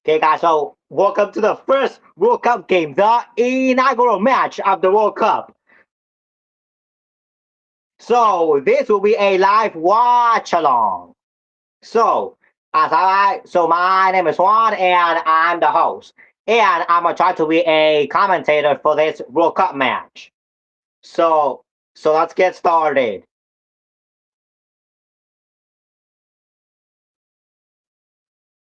Okay, guys, so welcome to the first World Cup game, the inaugural match of the World Cup. So this will be a live watch along. So my name is Juan and I'm the host. And I'm gonna try to be a commentator for this World Cup match. So let's get started.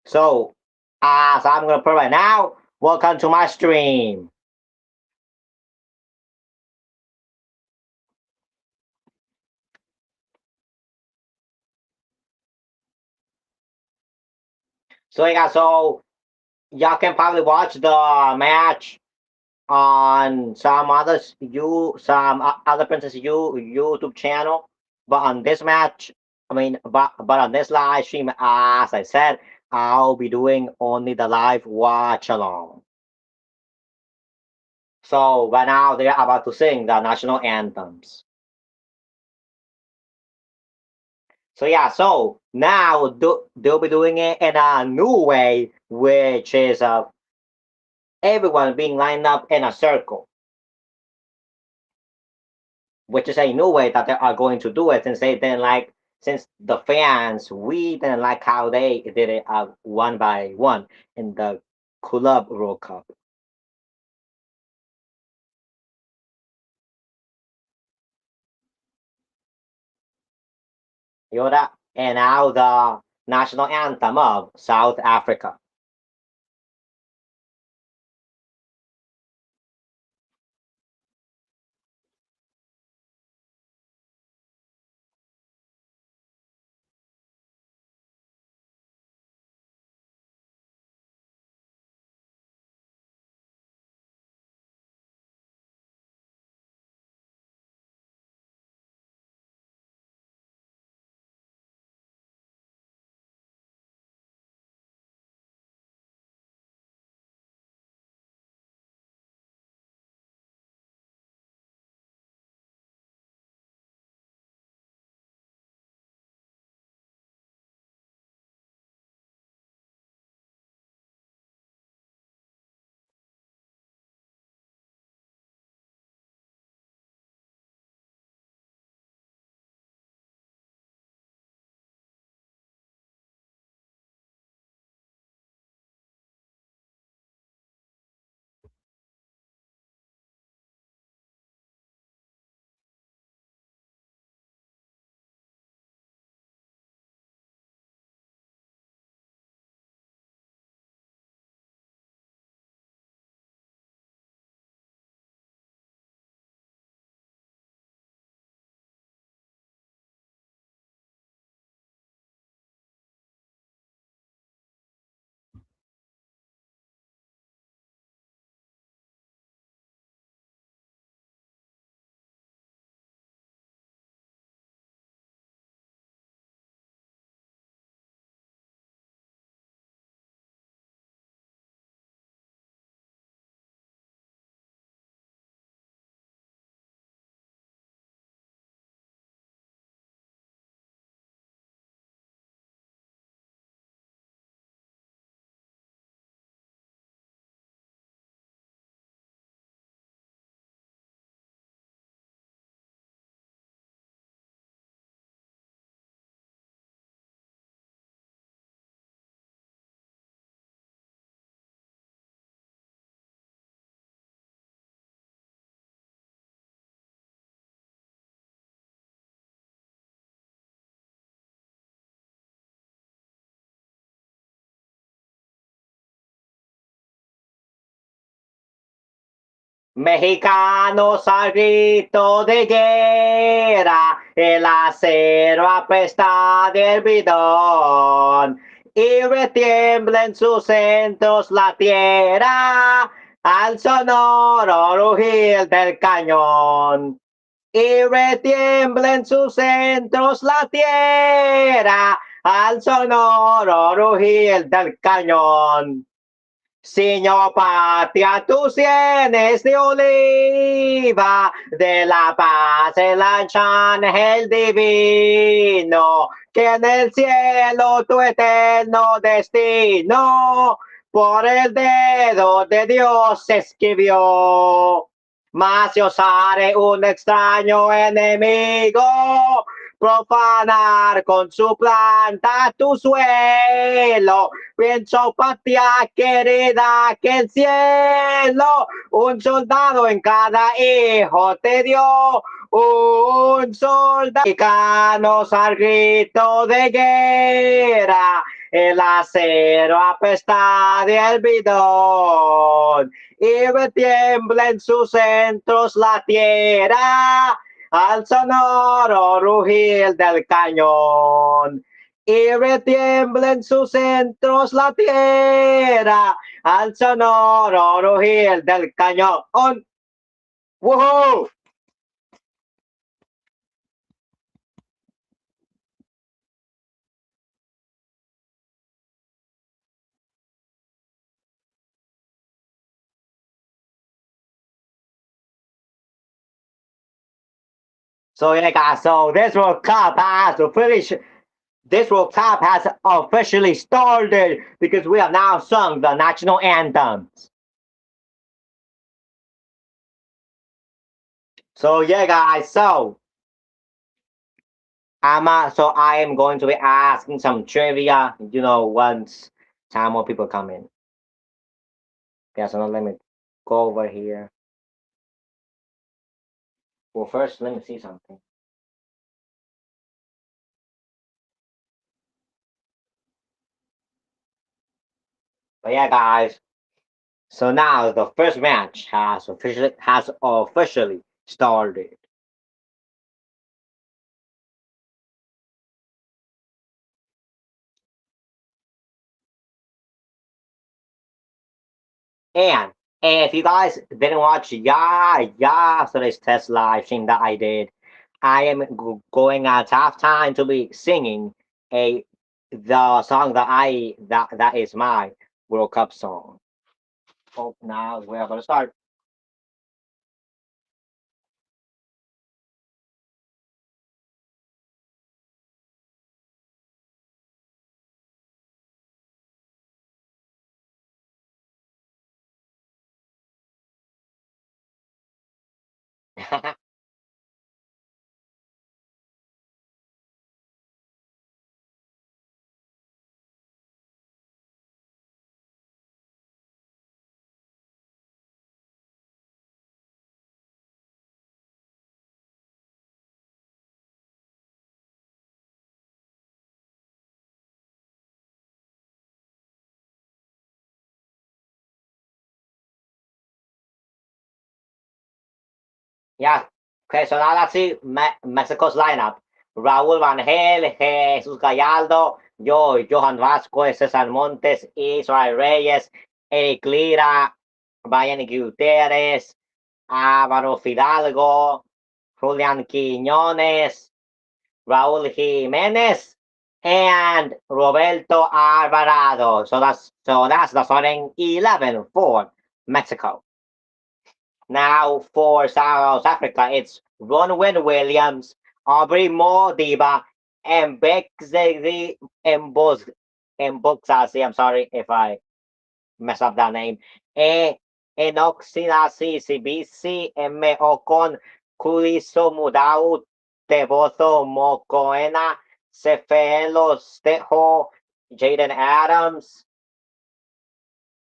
So as I'm gonna put right now, welcome to my stream. So yeah, so y'all can probably watch the match on some other princess YouTube channel, but on this match, but on this live stream, as I said, I'll be doing only the live watch along. So right now they're about to sing the national anthems. So yeah, so now they'll be doing it in a new way, which is everyone being lined up in a circle, which is a new way that they are going to do it since they didn't like since the fans we didn't like how they did it one by one in the Club World Cup. Yoda and now the national anthem of South Africa. Mexicanos al grito de guerra, el acero apesta del bidón, y retiembla en sus centros la tierra, al sonoro rugir del cañón. Y retiembla en sus centros la tierra, al sonoro rugir del cañón. Señor patria, tus sienes de oliva, de la paz el ángel divino, que en el cielo tu eterno destino por el dedo de Dios se escribió. Mas yo haré un extraño enemigo, profanar con su planta tu suelo. Pienso, patria querida, que el cielo un soldado en cada hijo te dio. Un soldado mexicanos al grito de guerra, el acero apesta del bidón y retiembla en sus centros la tierra al sonoro rugir del cañón. Y retiembla en sus centros la tierra al sonoro rugir del cañón. ¡Woohoo! So yeah, guys. So this World Cup has officially started because we have now sung the national anthems. So yeah, guys. So I am going to be asking some trivia. Once time more people come in. Yeah. So now let me go over here. Well, first let me see something. But yeah, guys. So now the first match has officially started. And if you guys didn't watch yesterday's test live stream that I did, I am going at halftime to be singing a the song that is my World Cup song. Oh, now we're gonna start. Yeah. Okay, so now let's see Mexico's lineup. Raúl Rangel, Jesús Gallardo, Johan Vasquez, Cesar Montes, Israel Reyes, Eric Lira, Brian Gutierrez, Álvaro Fidalgo, Julian Quiñones, Raúl Jiménez, and Roberto Alvarado. So that's the starting 11 for Mexico. Now for South Africa, it's Ronwen Williams, Aubrey Modiba, and Bexley Mboxasi. I'm sorry if I mess up that name. Enoxinasi Sibisi, M. Ocon, Kuliso Mudau, Teboso Mokoena, Sefelo Stejo, Jaden Adams,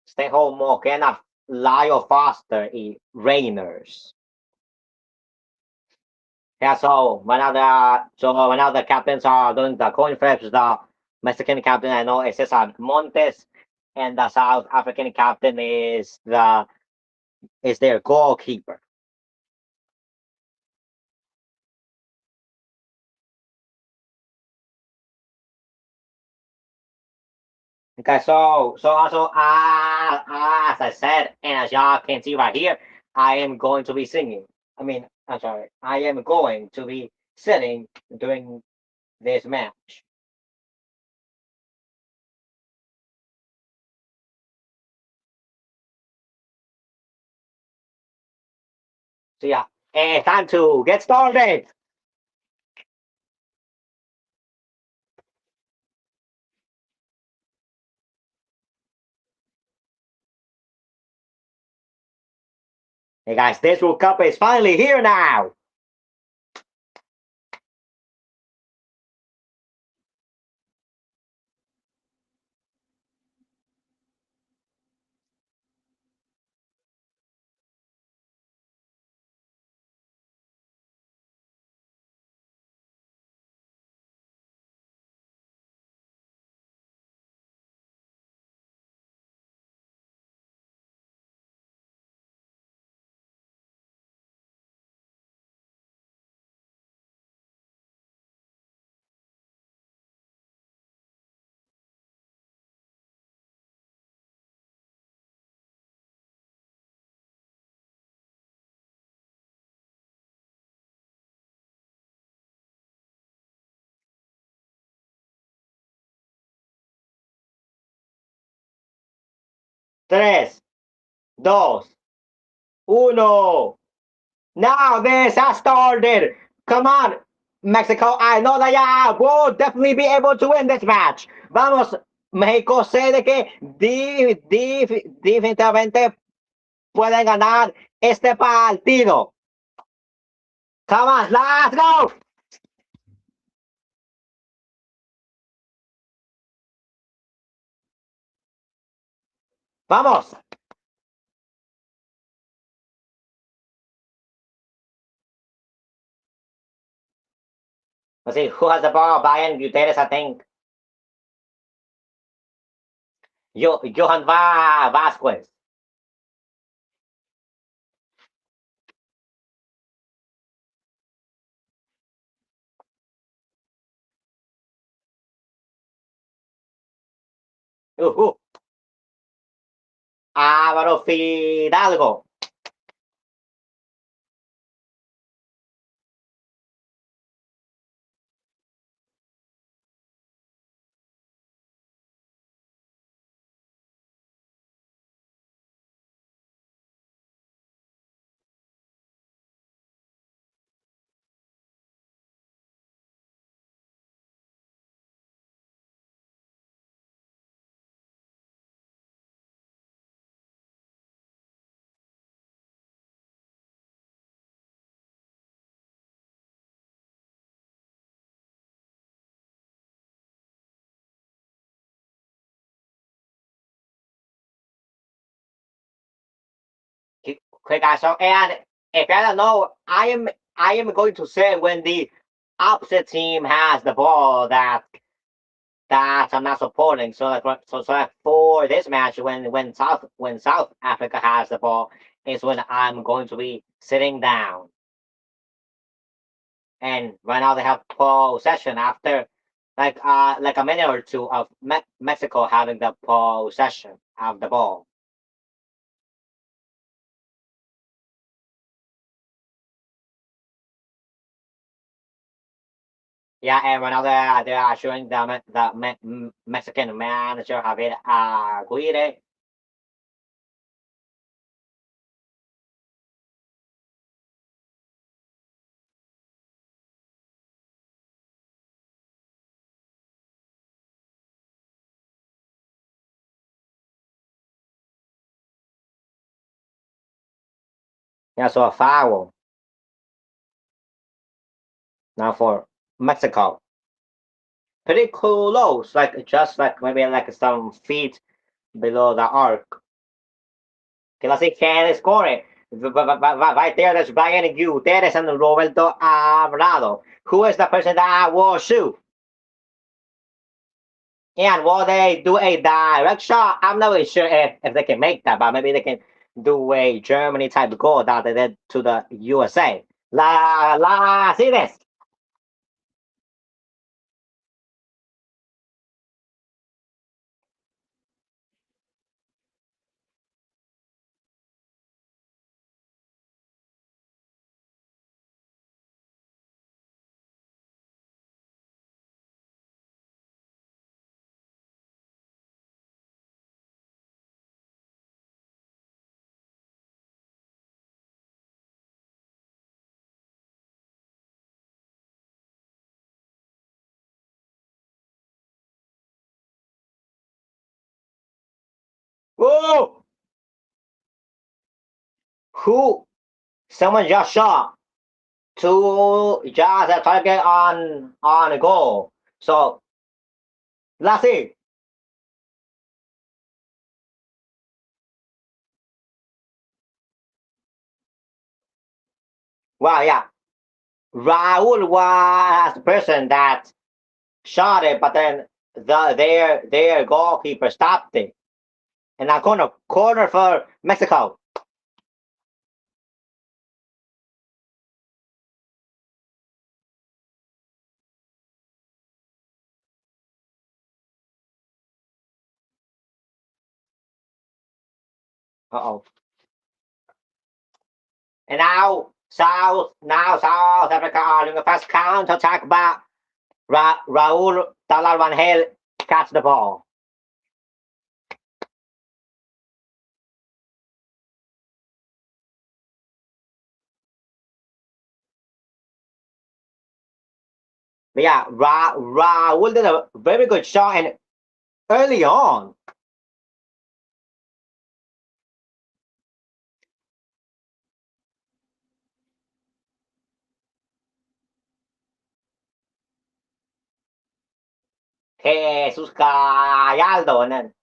Stejo Mokena, Lyle Foster, y Rainers. Yeah, so one of the captains are doing the coin flips. The Mexican captain I know is Cesar Montes, and the South African captain is their goalkeeper. Okay, so also as I said, and as y'all can see right here, I am going to be singing. I'm sorry, I am going to be sitting during this match. So yeah, it's time to get started. Hey guys, this World Cup is finally here now. Tres, dos, uno. Now this has started. Come on, Mexico. I know that ya will definitely be able to win this match. Vamos, México sé de que definitivamente pueden ganar este partido. Come on, let's go. Vamos. Let's see who has the ball. Brian Gutierrez, I think. Johan Vasquez. Uh. Álvaro Fidalgo. Quick answer. And if I don't know, I am going to say when the opposite team has the ball that I'm not supporting. So like for this match, when South Africa has the ball, is when I'm going to be sitting down. And right now they have possession after like a minute or two of Mexico having the possession of the ball. Yeah, and right now they are showing the Mexican manager Javier Aguirre. Yeah, so a foul now for Mexico. Pretty close, like just like maybe like some feet below the arc. Okay, let's see, can they score it? Right there, there's Brian Gutierrez and Roberto Abrado. Who is the person that will shoot? And will they do a direct shot? I'm not really sure if they can make that, but maybe they can do a Germany type goal that they did to the USA. See this. Whoa! Who? someone just shot to just a target on a goal. So let's see. Well, yeah, Raul was the person that shot it, but then their goalkeeper stopped it. And now corner for Mexico. Uh-oh. And now South Africa are doing a fast counter attack, but Raul Dalal Van Hale catch the ball. But yeah, Raul did a very good shot and early on. Jesus Gallardo and then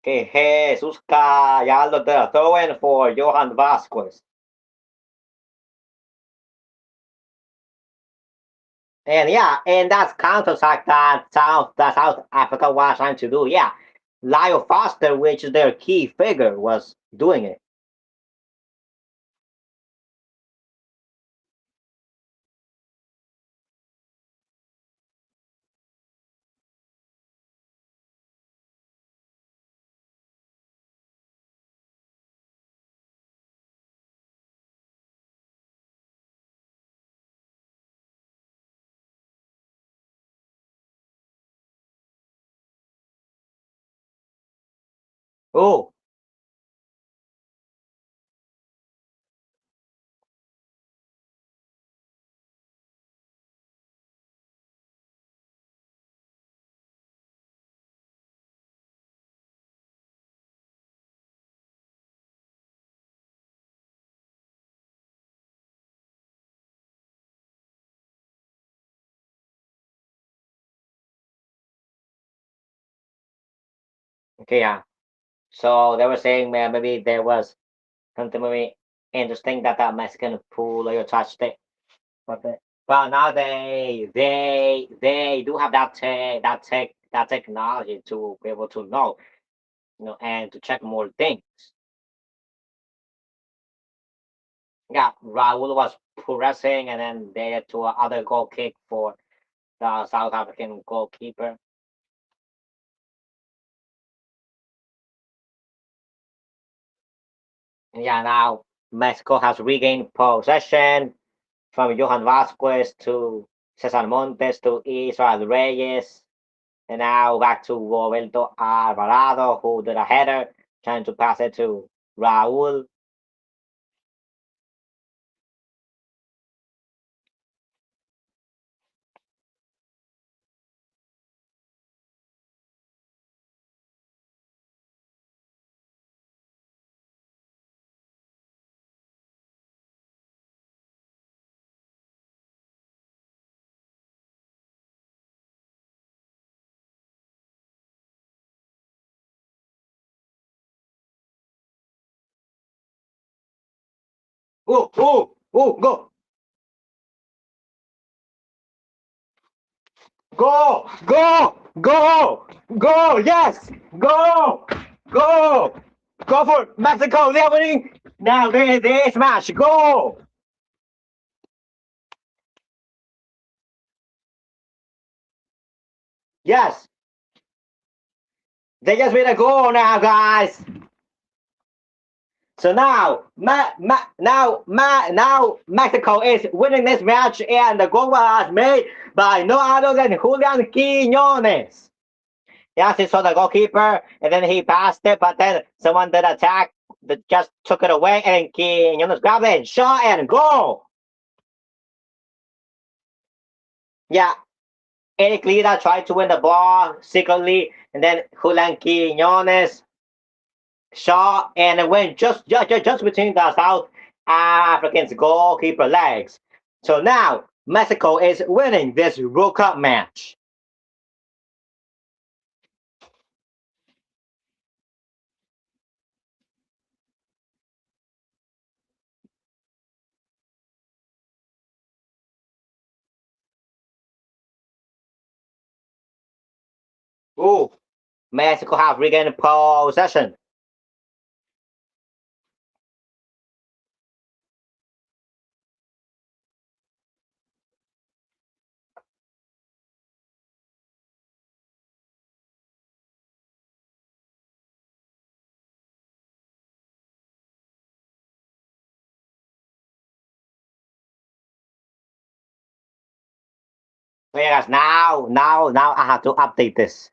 Jesus Gallardo did a throw in for Johan Vasquez. And yeah, and that's counter attack that South Africa was trying to do. Yeah. Lyle Foster, which is their key figure, was doing it. Oh, okay, yeah. So they were saying maybe there was something maybe interesting that that Mexican player touched it, but well now they do have that technology to be able to know, and to check more things. Yeah, Raul was pressing, and then they had to other goal kick for the South African goalkeeper. And yeah, now Mexico has regained possession from Johan Vasquez to Cesar Montes to Israel Reyes. And now back to Roberto Alvarado, who did a header, trying to pass it to Raul. Go, go, yes, go, go for Mexico. They're winning. Now they smash. Go. Yes, they just made a goal now, guys. So now Mexico is winning this match, and the goal was made by no other than Julian Quinones. Yes, he saw the goalkeeper, and then he passed it, but then someone did attack, that just took it away, and Quinones grabbed it and shot and goal. Yeah, Eric Lida tried to win the ball secretly, and then Julian Quinones shot and it went just between the South Africans' goalkeeper legs. So now Mexico is winning this World Cup match. Ooh, Mexico have regained possession. Whereas now I have to update this.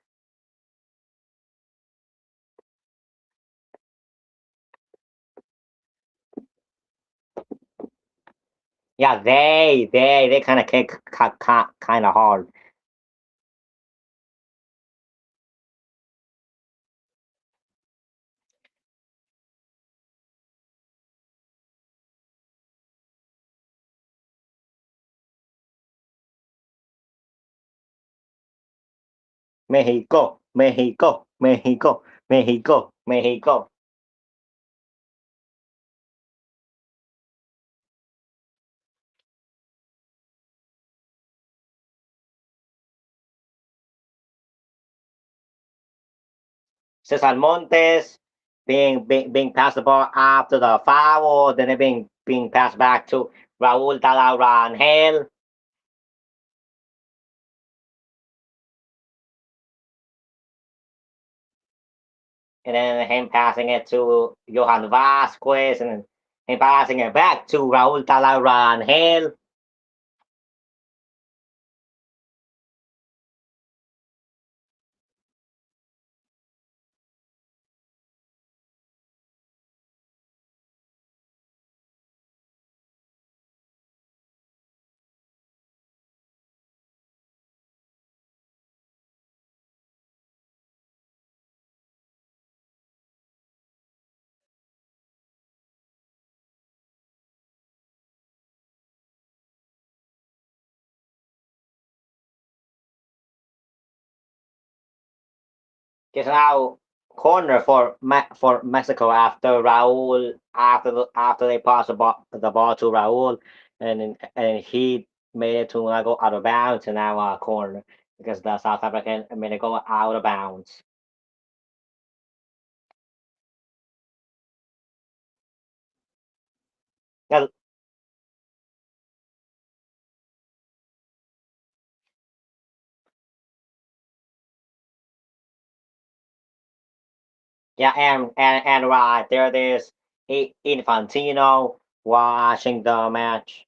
Yeah, they kind of kick kind of hard. Mexico, Mexico, Mexico, Mexico, Mexico. Cesar Montes being passed the ball after the foul, then it being passed back to Raúl Rangel, and then him passing it to Johan Vasquez, and then him passing it back to Raúl Rangel. Just now corner for Mexico after Raúl after they passed the ball to Raúl, and he made it to go out of bounds, and now corner because the South African made it go out of bounds. Yeah, yeah, and right there, there's Infantino watching the match.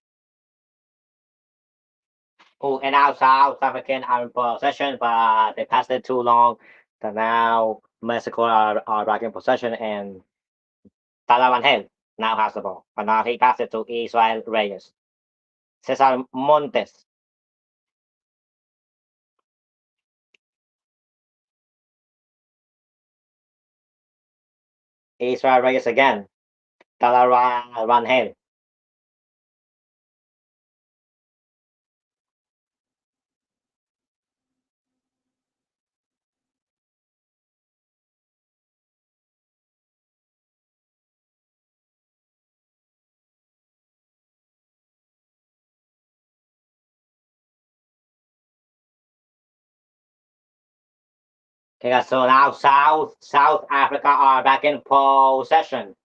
Oh, and now South African are in possession, but they passed it too long. So now Mexico are back in possession, and Talaban now has the ball. But now he passed it to Israel Reyes. Cesar Montes. Israel Reyes again. Talaban. Okay, so now South Africa are back in possession.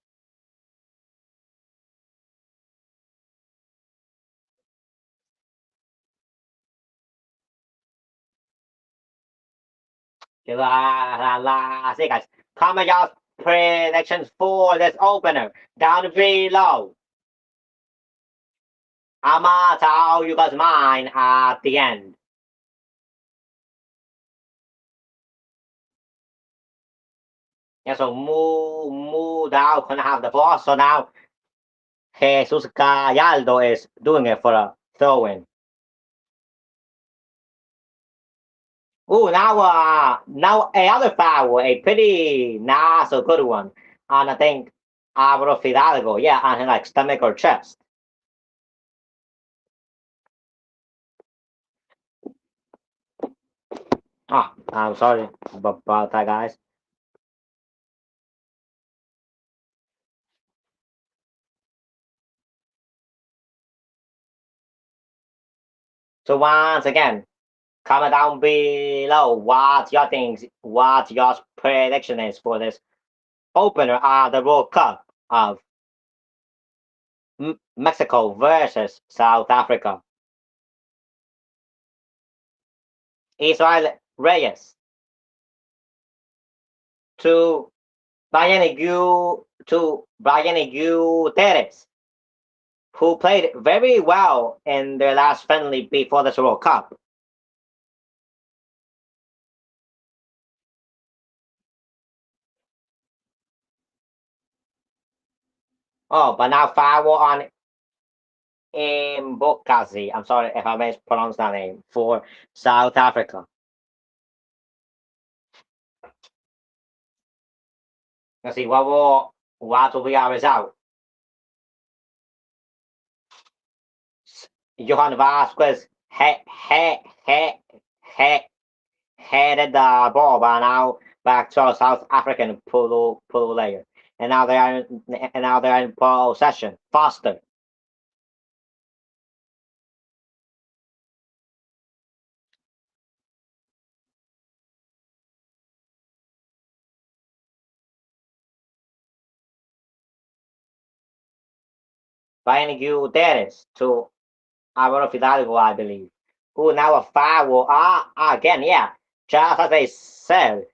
See, guys. Comment your predictions for this opener down below. I'ma tell you guys mine at the end. Yeah, so moved out, couldn't have the ball. So now Jesus Gallardo is doing it for a throw in. Ooh, now another foul, a pretty not so good one. And I think Alvaro Fidalgo, yeah, on his like stomach or chest. Oh, I'm sorry about that, guys. So once again, comment down below what your prediction is for this opener of the World Cup of Mexico versus South Africa. Israel Reyes to Brian Gutierrez, who played very well in their last friendly before this World Cup. Oh, but now foul on Mbokazi. I'm sorry if I mispronounced that name for South Africa. Let's see what will be our result. Johan Vasquez headed the ball, but now back to our South African pull layer. And now they are in possession. Foster. Brian Gutierrez to Alvaro Fidalgo, I believe. Who now a foul. Again, yeah. Just as they said,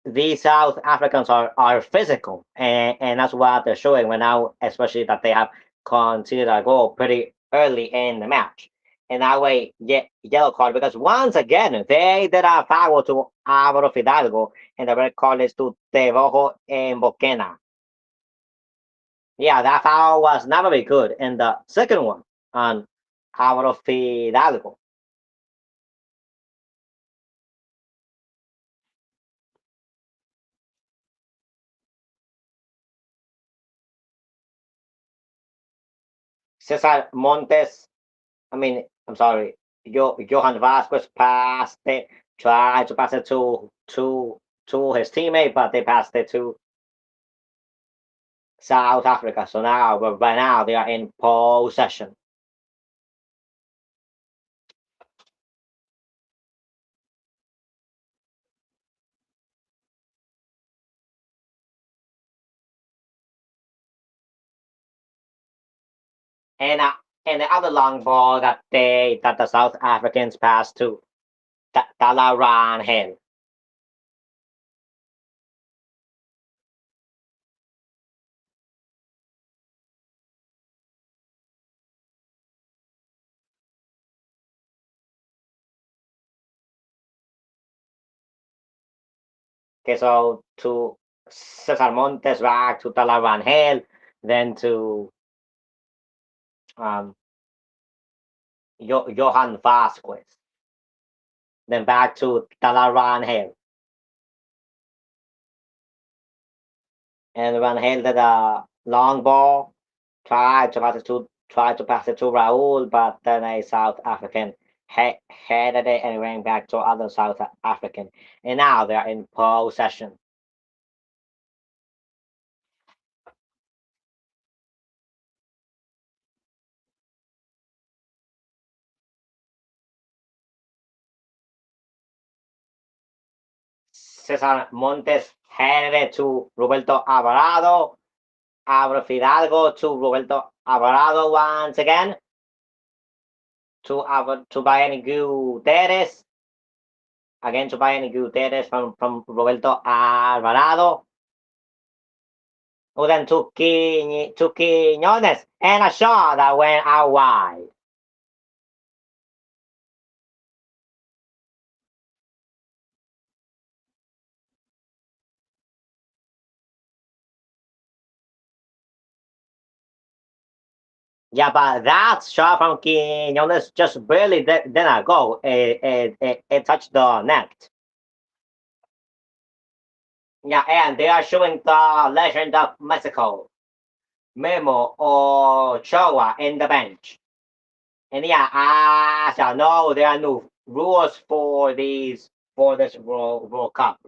these South Africans are physical, and that's what they're showing right now, especially that they have conceded a goal pretty early in the match. And that way, yellow card, because once again, they did a foul to Alvaro Fidalgo, and the red card is to Tevojo and Boquena. Yeah, that foul was not very good. And the second one on Alvaro Fidalgo. Cesar Montes, I mean, I'm sorry, Johan Vasquez passed it, tried to pass it to his teammate, but they passed it to South Africa. So now, but by now, they are in possession. And and the other long ball that the South Africans passed to Talaran Hill. Okay, so to Cesar Montes, back to Talaran Hill, then to um, Johan Vasquez, then back to Talaran Hill. And Van did a long ball, tried to pass it to Raul, but then a South African headed it and ran back to other South African. And now they are in possession. Cesar Montes headed it to Roberto Alvarado. Abra Fidalgo to Roberto Alvarado once again. To Bayern Gutierrez. Again to Bayern Gutierrez from Roberto Alvarado. Who then to Quiñones, and a shot that went out wide. Yeah, but that shot from Quinones just barely didn't go. It touched the net. Yeah, and they are showing the legend of Mexico, Memo Ochoa in the bench. And yeah, as I know, there are new rules for this World Cup.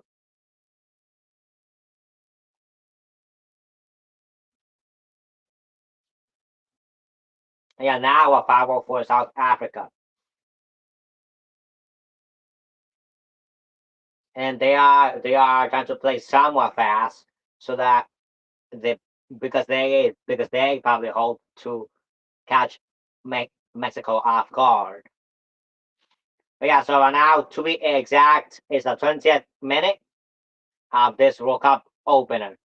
Yeah, now a foul for South Africa, and they are trying to play somewhat fast so that they because they probably hope to catch Mexico off guard. But yeah, so now to be exact, it's the 20th minute of this World Cup opener.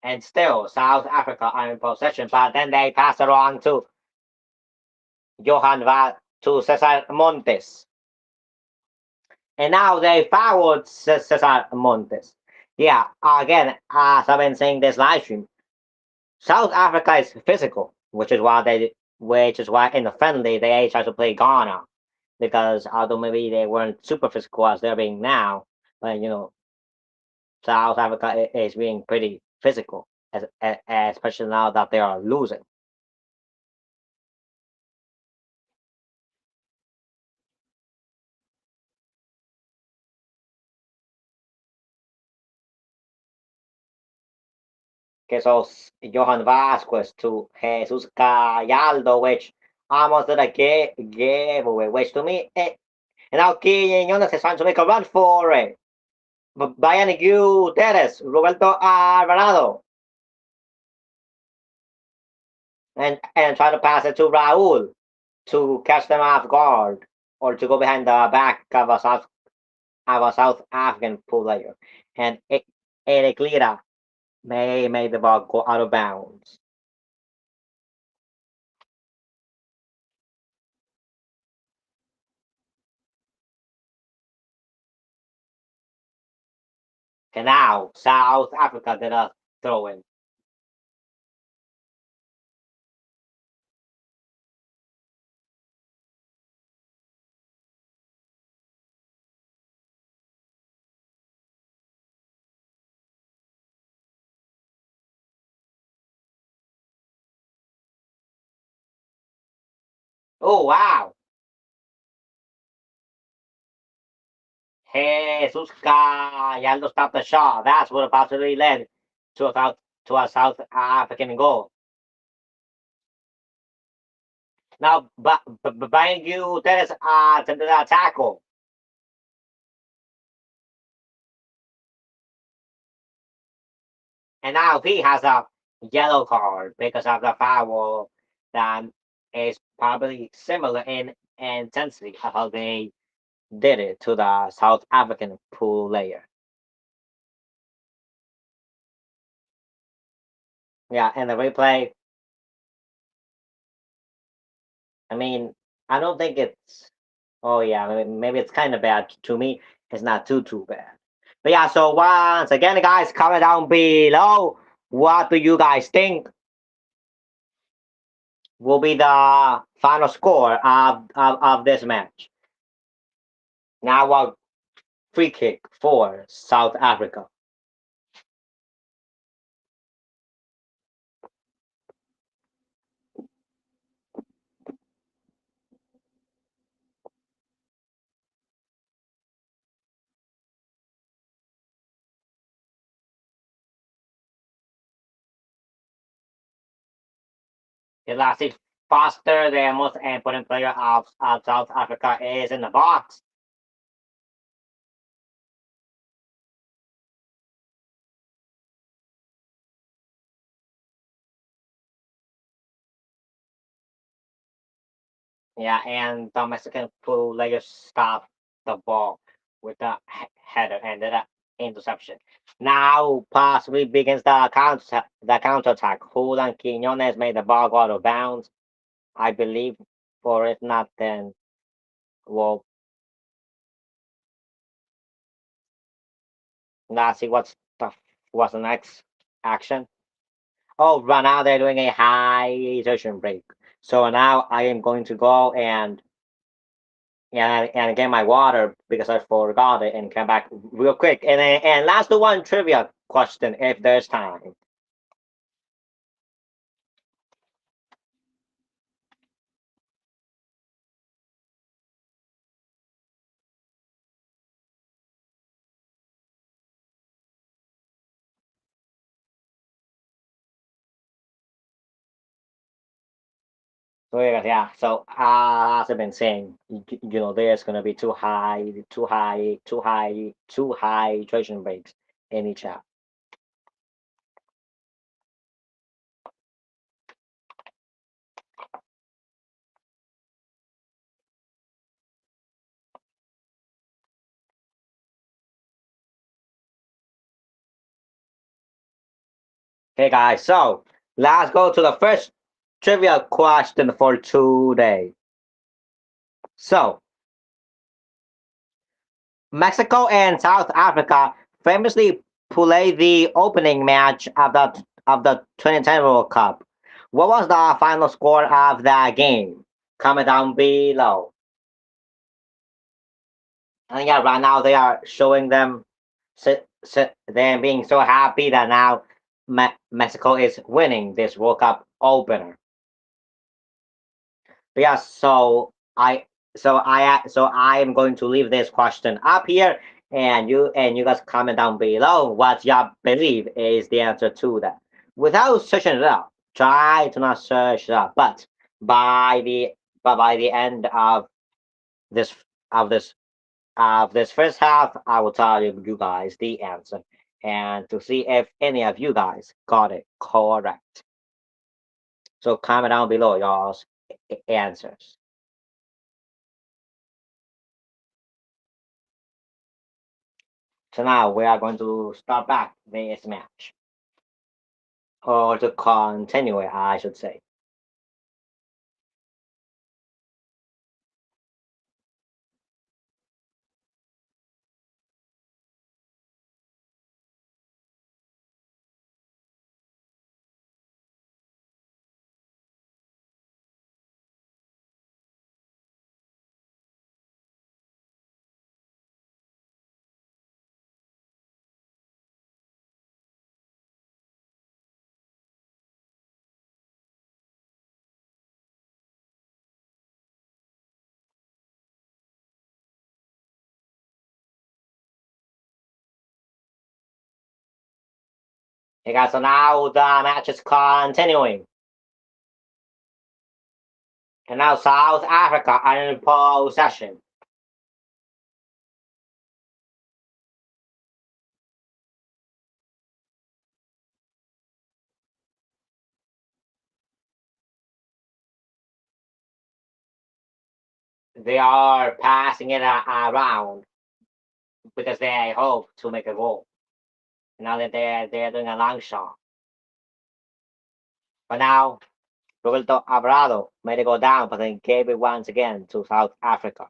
And still, South Africa are in possession, but then they pass it on to to Cesar Montes. And now they fouled Cesar Montes. Yeah, again, as I've been saying this live stream, South Africa is physical, which is why in the friendly they try to play Ghana because although maybe they weren't super physical as they're being now, but South Africa is being pretty physical, especially now that they are losing. Que sos Johan Vasquez to Jesus Gallardo, which almost did a giveaway, which to me, and now Quiñones is trying to make a run for it. But Brian Guterres, Roberto Alvarado, and try to pass it to Raul to catch them off guard or to go behind the back of a South African player. And Eric Lira may make the ball go out of bounds. And now South Africa did a throw in. Oh wow! Jesus Gallardo stopped the shot. That's what possibly led to a South African goal. Now, behind you, there is attempted a tackle, and now he has a yellow card because of the foul that is probably similar in intensity of how they did it to the South African player. Yeah, and the replay. I mean, I don't think it's. Oh yeah, maybe it's kind of bad to me. It's not too bad. But yeah, so once again, guys, comment down below. What do you guys think will be the final score of this match? Now, a free kick for South Africa. It lasted faster. The most important player of South Africa is in the box. Yeah, and the Mexican player stopped the ball with the header and the interception. Now possibly begins the counter attack. Julian Quinones made the ball go out of bounds, I believe, or if not, then well, Let's see what's the next action. Oh, right now they're doing a hydration break. So now I am going to go and get my water because I forgot it and come back real quick. And last one trivia question if there's time. So yeah, so as I've been saying, there's gonna be two hydration breaks in each app. Okay, guys, so let's go to the first trivia question for today. So, Mexico and South Africa famously played the opening match of the 2010 World Cup. What was the final score of that game? Comment down below. And yeah, right now they are showing them, them being so happy that now Mexico is winning this World Cup opener. But yeah, so I am going to leave this question up here, and you guys comment down below what you believe is the answer to that. Without searching it up, try to not search it up. By the by the end this of this this first half, I will tell you guys the answer, and to see if any of you guys got it correct. So comment down below y'all's answers. So now we are going to start back this match, or to continue it, I should say. Okay, guys, so now the match is continuing. And now South Africa are in possession. They are passing it around because they hope to make a goal. Now that they're doing a long shot. But now Roberto Alvarado made it go down, but then gave it once again to South Africa.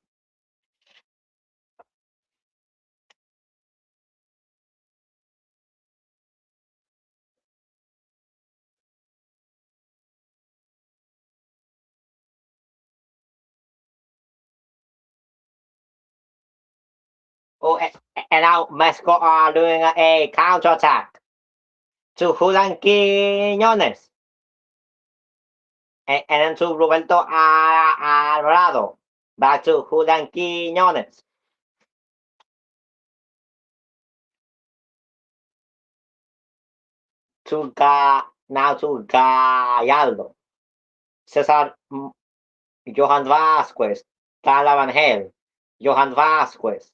Oh, and now Mexico are doing a counter attack to Julian Quiñones. And then to Roberto Alvarado. Back to Julian Quiñones. Now to Gallardo. Cesar Johan Vasquez. Carla Van Johan Vasquez.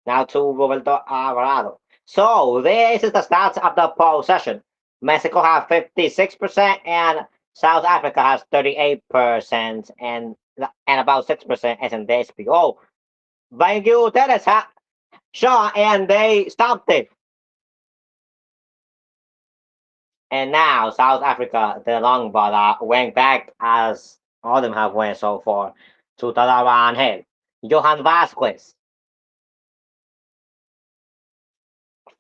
Now to Roberto Alvarado. So this is the stats of the possession. Mexico has 56% and South Africa has 38% and about 6% as in this. Oh, thank you, Dennis Shaw, and they stopped it. And now South Africa, the long ball went back as all of them have went so far to Talaran Hill. Johan Vasquez,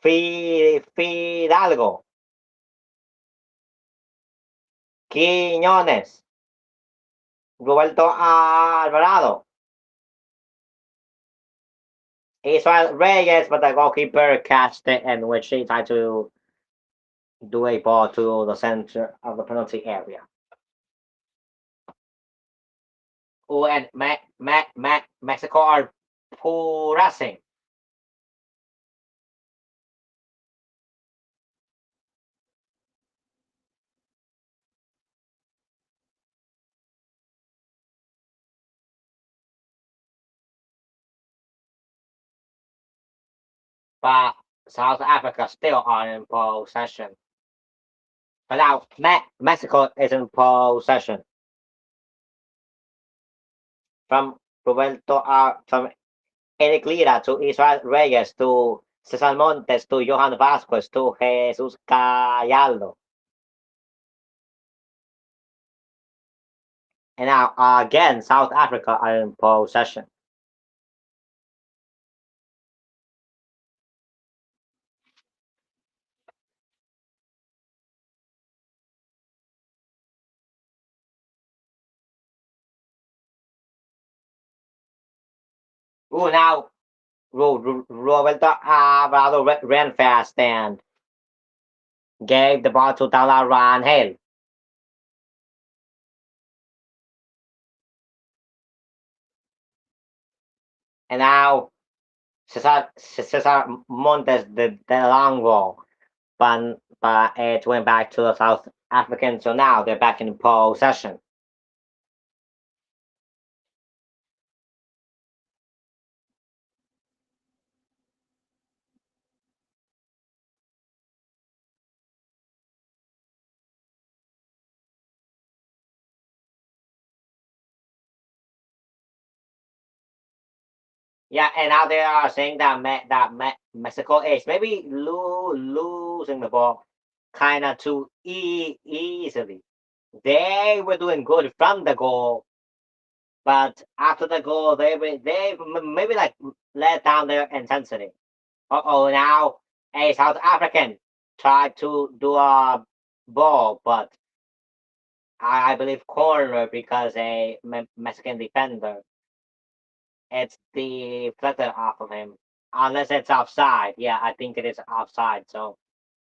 Fidalgo, Quiñones, Roberto Alvarado, Israel Reyes, but the goalkeeper catched it in which he tried to do a ball to the center of the penalty area. Oh, and Mexico are pressing. But South Africa still are in possession. But now Mexico is in possession from Roberto from Eric Lira to Israel Reyes to Cesar Montes to Johan Vasquez to Jesus Gallardo. And now again South Africa are in possession. Oh, now Roberto Alvarado ran fast and gave the ball to Dalaran Hill. And now Cesar Montes did the long ball, but it went back to the South Africans. So now they're back in possession. Yeah, and now they are saying that Mexico is maybe losing the ball kind of too easily. They were doing good from the goal, but after the goal, maybe like let down their intensity. Oh, now a South African tried to do a ball, but I believe corner because a Mexican defender. It's deflected off of him. Unless it's offside. Yeah, I think it is offside. So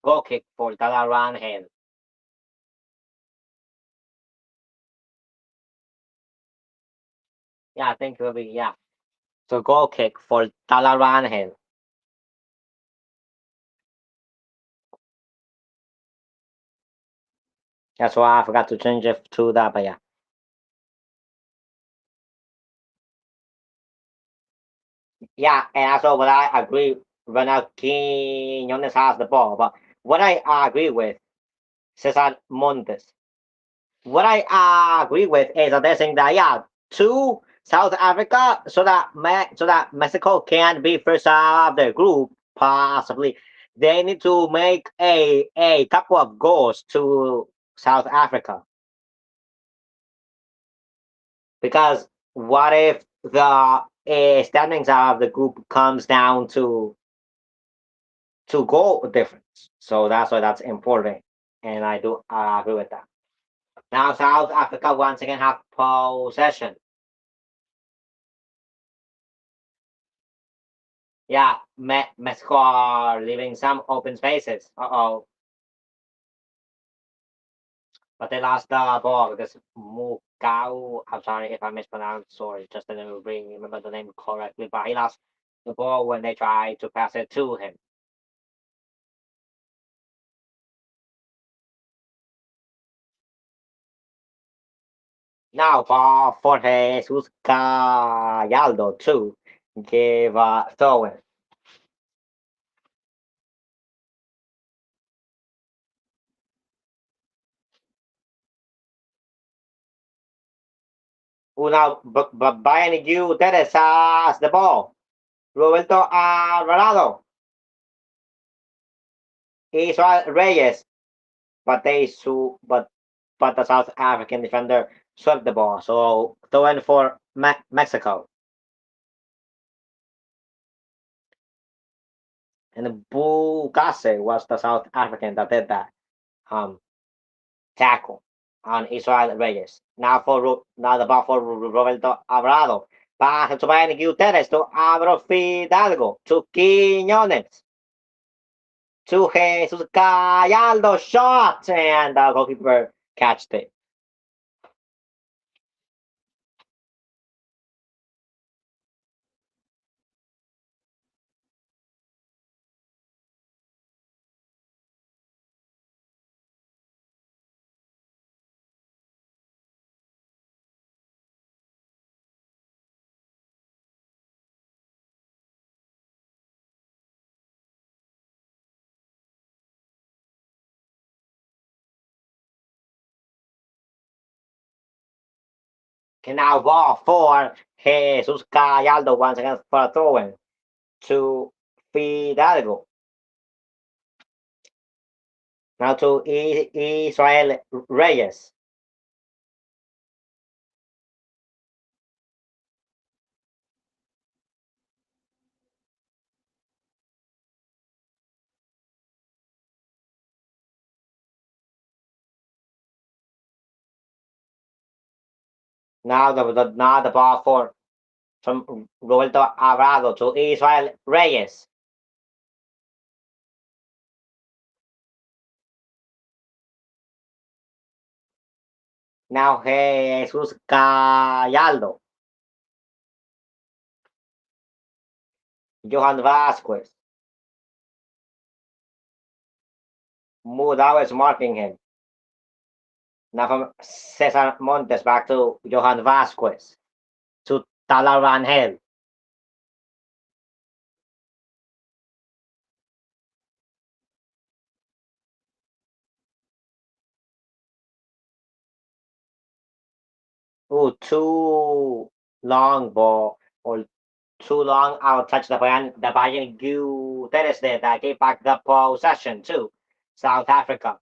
goal kick for Dalaran Hill. Yeah, I think it will be, yeah. So goal kick for Dalaran Hill. That's why I forgot to change it to that, but yeah. Yeah, and also what I agree, Ronald Quinones has the ball, but what I agree with, Cesar Montes, what I agree with is that they're saying that yeah, to South Africa, so that Mexico can be first of the group, possibly. They need to make a couple of goals to South Africa because what if the standings of the group comes down to goal difference? So that's why that's important, and I do agree with that. Now South Africa once again have possession. Yeah, Mexico are leaving some open spaces. Uh-oh. But they lost the ball because Mukau, I'm sorry if I mispronounced, sorry, just didn't really remember the name correctly, but he lost the ball when they tried to pass it to him. Now ball for Jesus Gallardo to give a throw in. Now, but Bayern you Teres has the ball. Roberto Alvarado. Israel Reyes. but but the South African defender swept the ball. So the win for Mexico. And Bugase was the South African that did that um, tackle on Israel Reyes. Now the ball for Roberto Abrado. Pasa to Bayern Guterres to Abro Fidalgo to Quiñones to Jesus Gallardo shot and the goalkeeper catched it. Can now ball for Jesus Gallardo once again for a throw in to Fidalgo. Now to Israel Reyes. Now the ball for from Roberto Abrado to Israel Reyes. Now Jesus Gallardo. Johan Vasquez. Mudau is marking him. Now from Cesar Montes back to Johan Vasquez. To Talarangel. Ooh, too long ball or too long out touch the Bayern Guterres there that gave back the possession to South Africa.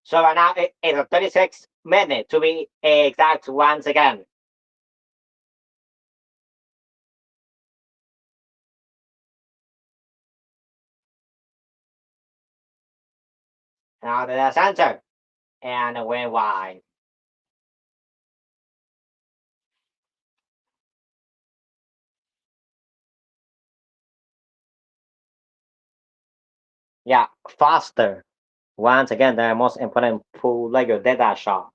So right now it's a 36 minute to be exact once again. Now to the center and win wide. Yeah, faster. Once again, the most important player did that shot.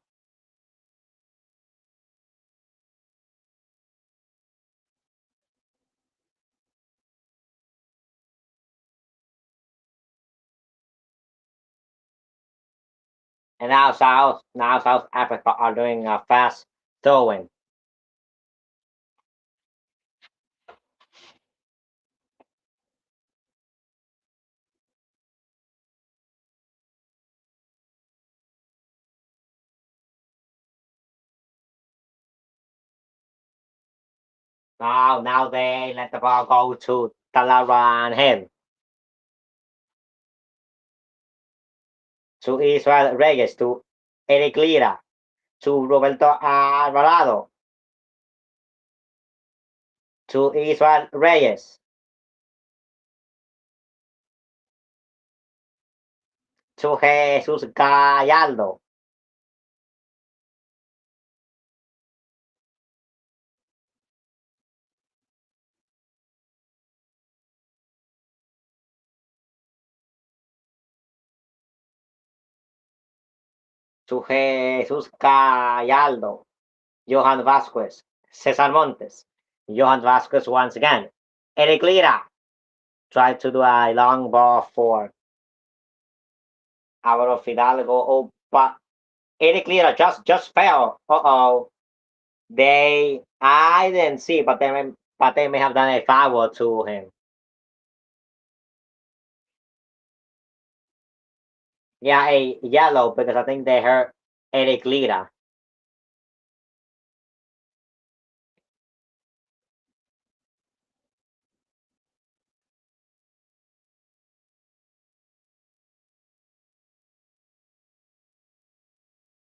And now South Africa are doing a fast throwing. Now they let the ball go to Talarangel. To Israel Reyes, to Eric Lira, to Roberto Alvarado, to Israel Reyes, to Jesus Gallardo, to Jesus Gallardo, Johan Vasquez, Cesar Montes, Johan Vasquez once again, Eric Lira tried to do a long ball for Álvaro Fidalgo, but Eric Lira just fell. Uh-oh. I didn't see, but they may have done a foul to him. Yeah, a yellow because I think they hurt Eric Lira.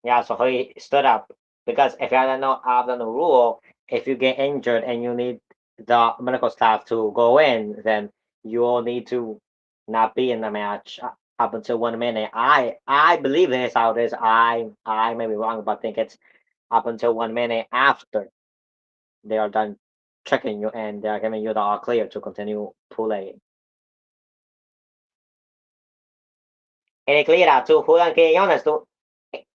Yeah, so he stood up because if you don't know of the new rule, if you get injured and you need the medical staff to go in, then you will need to not be in the match up until 1 minute. I believe this is how it is. I may be wrong, but I think it's up until 1 minute after they are done checking you and they are giving you the all clear to continue playing. Eleclira to Julian Quiñones to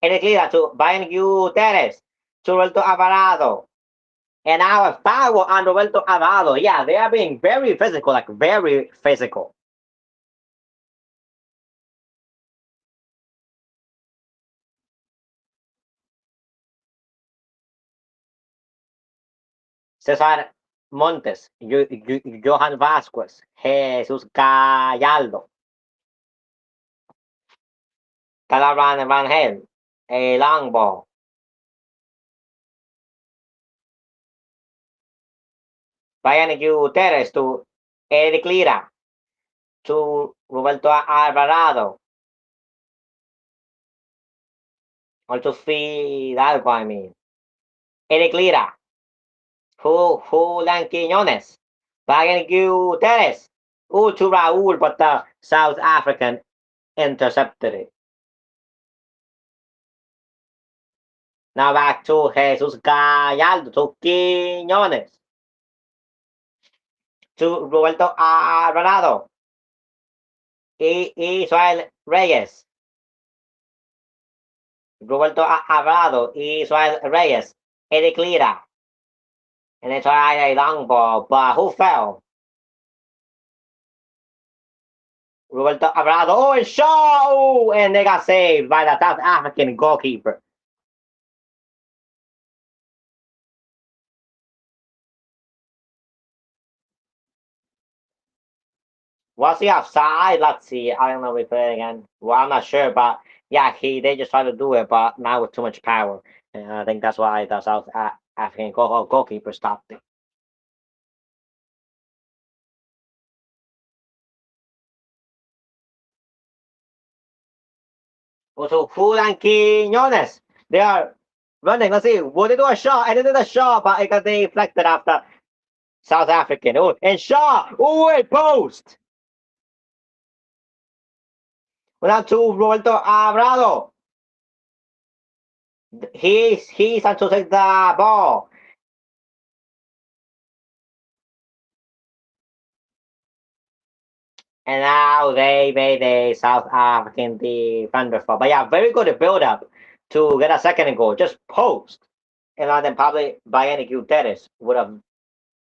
Eleclira to Brian Guterres to Roberto Alvarado. And now a foul on Roberto Alvarado. Yeah, they are being very physical, like very physical. Cesar Montes, Johan Vasquez, Jesus Gallardo, Calaban Rangel, a long ball. Brian Guterres to Eric Lira to Roberto Alvarado. Or to Fidalgo, I mean. Eric Lira, Julian Quiñones, Brian Guterres. To Raul, but the South African intercepted it. Now back to Jesus Gallardo, to Quiñones, to Roberto Alvarado, Israel Reyes, Roberto Alvarado, Israel Reyes, Eric Lira, and they tried a long ball, but who fell? Roberto Alvarado, oh, and shot, oh, and they got saved by the South African goalkeeper. Was he offside? Let's see. I don't know. We play it again. Well, I'm not sure, but yeah, they just tried to do it, but not with too much power. And I think that's why the South African goalkeeper stopped it. Also, Julian Quiñones. They are running. Let's see. Will they do a shot? And they did a shot, but it got deflected after South African. Oh, and shot. Oh, a post. Well, now to Roberto Abrado. He's on to take the ball. And now they made a South African defender fall. But yeah, very good build up to get a second goal. Just post. And then probably Bayani Guterres would have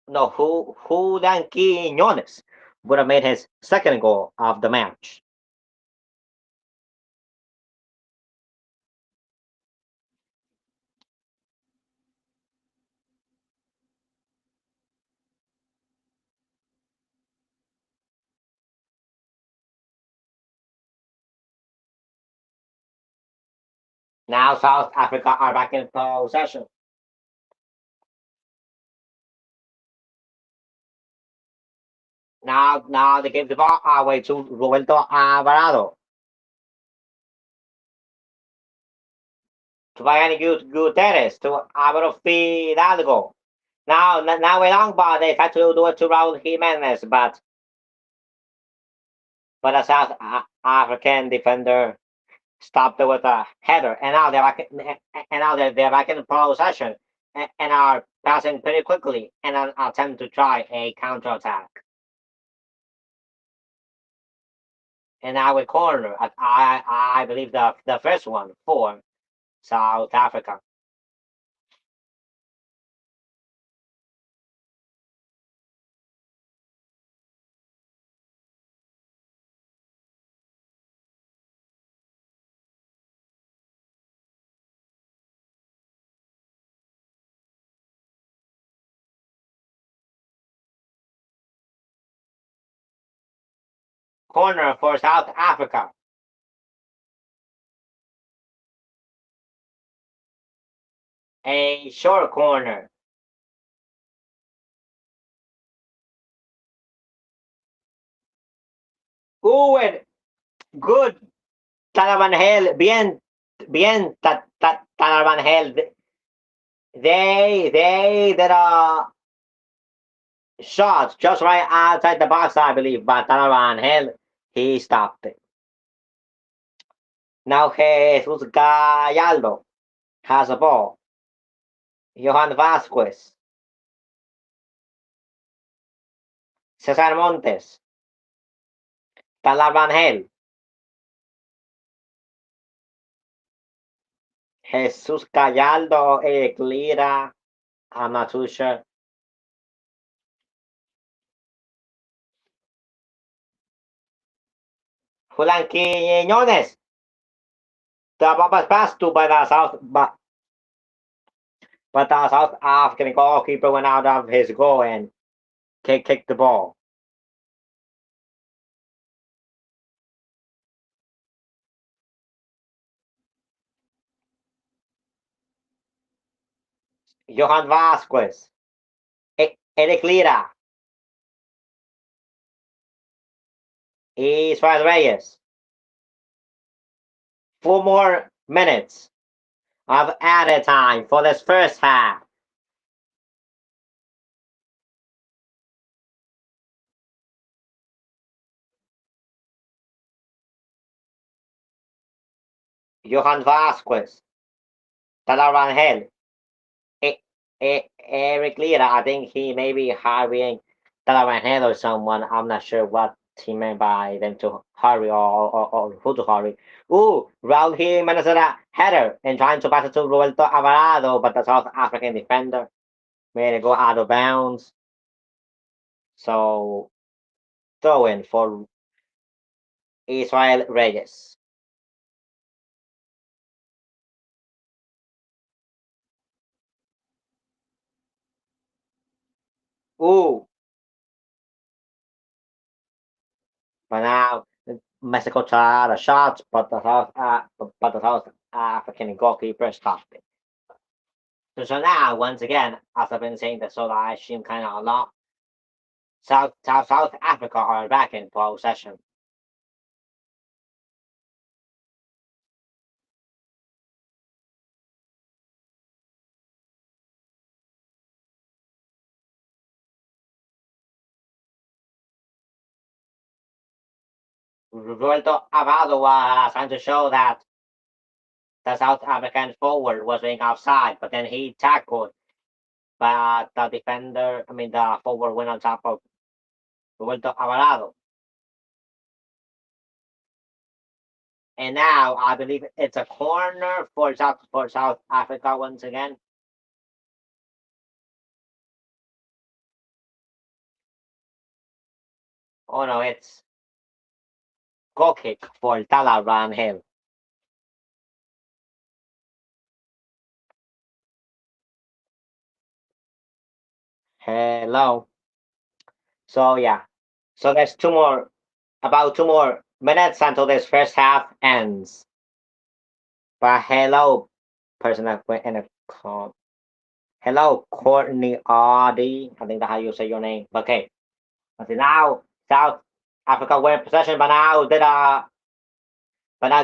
no who then Quiñones would have made his second goal of the match. Now South Africa are back in possession. Now they give the ball away to Roberto Alvarado. To Bayani Guterres to Alvaro Fidalgo. Now a long ball. They tried to do it to Raul Jimenez, but a South African defender stopped it with a header, and now they're back in possession and are passing pretty quickly in an attempt to try a counterattack. And now a corner, I believe the first one for South Africa. Corner for South Africa. A short corner. Ooh, and good Talaban Hale, bien bien, Talaran Hill, they did a shot just right outside the box, I believe, but Talaran Hill, he stopped it. Now Jesus Gallardo has a ball. Johan Vasquez, Cesar Montes, Talaran Hill, Jesus Gallardo, Lira, I'm not too sure. Julian Quiñones, the ball was passed to by the South, but the South African goalkeeper went out of his goal and kicked the ball. Johan Vasquez, Eric Lira, Israel Reyes. 4 more minutes of added time for this first half. Johan Vasquez, Talarangel, Eric Lira. I think he may be hiring Talarangel or someone. I'm not sure what he meant by them to hurry or who to hurry. Ooh, Raul Jimenez header and trying to pass it to Roberto Alvarado, but the South African defender made it go out of bounds. So throw in for Israel Reyes. Ooh, but now Mexico tried a shot, but the South African goalkeeper stopped it. So now, once again, as I've been saying, the South Asian kind of a lot. South Africa are back in possession. Roberto Alvarado was trying to show that the South African forward was being offside, but then he tackled, but the defender, I mean the forward went on top of Roberto Alvarado. And now I believe it's a corner for South Africa once again. Oh no, it's goal kick for Talaran Hill. Hello. So yeah. So there's about 2 more minutes until this first half ends. But hello, person that went in a call. Hello, Courtney Audi. I think that's how you say your name. Okay. But now South Africa were in possession, but now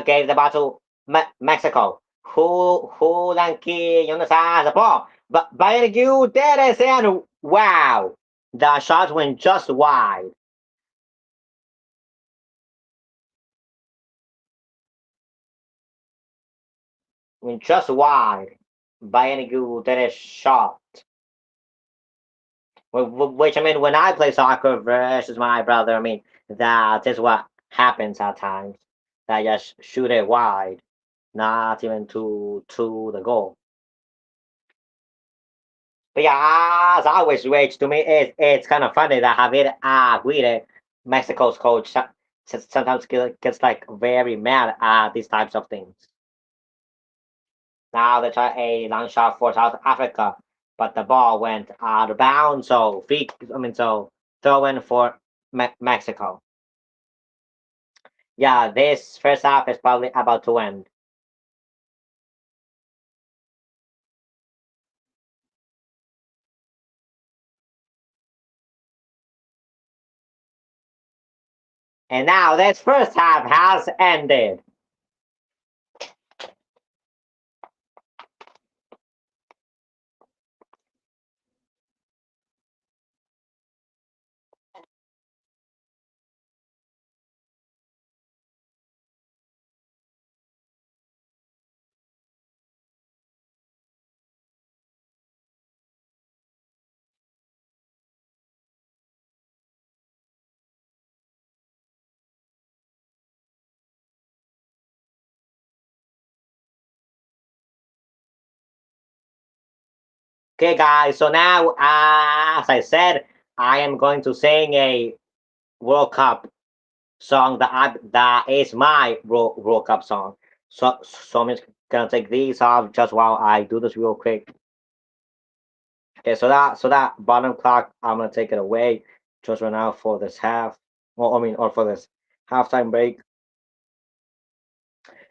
gave the ball to Mexico. Who Lanky has the ball. But by you did it and wow. The shot went just wide. Went just wide. By you did a shot. Which I mean, when I play soccer versus my brother, I mean that is what happens at times. I just shoot it wide, not even to the goal. But yeah, as always, Rich, to me, it's kind of funny that Javier Aguirre, Mexico's coach, sometimes gets like very mad at these types of things. Now they try a long shot for South Africa, but the ball went out of bounds. So so throw in for Mexico. Yeah, this first half is probably about to end. And now this first half has ended. Okay, guys. So now, as I said, I am going to sing a World Cup song that is my World Cup song. So I'm just gonna take these off just while I do this real quick. Okay, so that bottom clock, I'm gonna take it away just right now for this half. Well, I mean, or for this halftime break.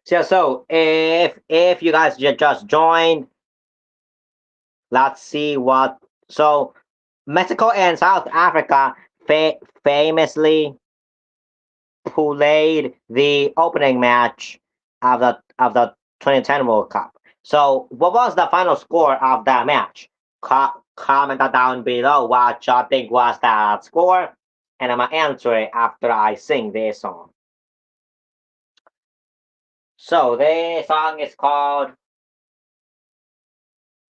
So yeah, so if you guys just joined, let's see what. So Mexico and South Africa famously played the opening match of the 2010 World Cup. So what was the final score of that match? Comment that down below what you think was that score, and I'm gonna answer it after I sing this song. So this song is called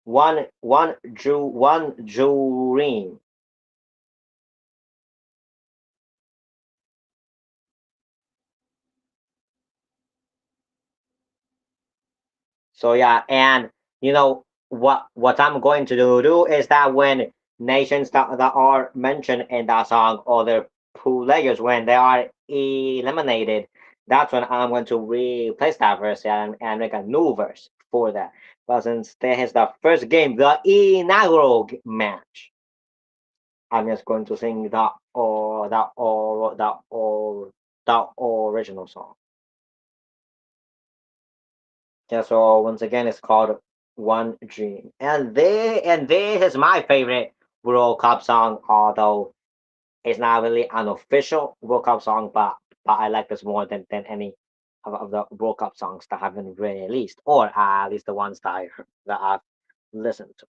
One Dream. So yeah, and what I'm going to do is that when nations that are mentioned in that song or their players when they are eliminated, that's when I'm going to replace that verse and make a new verse for that. But since this is the first game, the inaugural match, I'm just going to sing the original song. Yeah, so once again, it's called One Dream, and this is my favorite World Cup song. Although it's not really an official World Cup song, but I like this more than any of the World Cup songs that have been released, or at least the ones that I've listened to.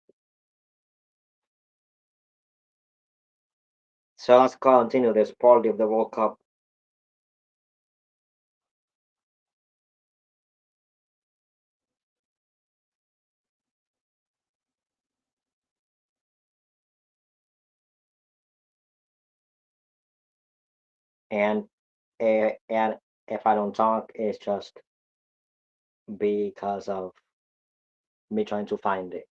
So let's continue this party of the World Cup, and and if I don't talk, it's just because of me trying to find it.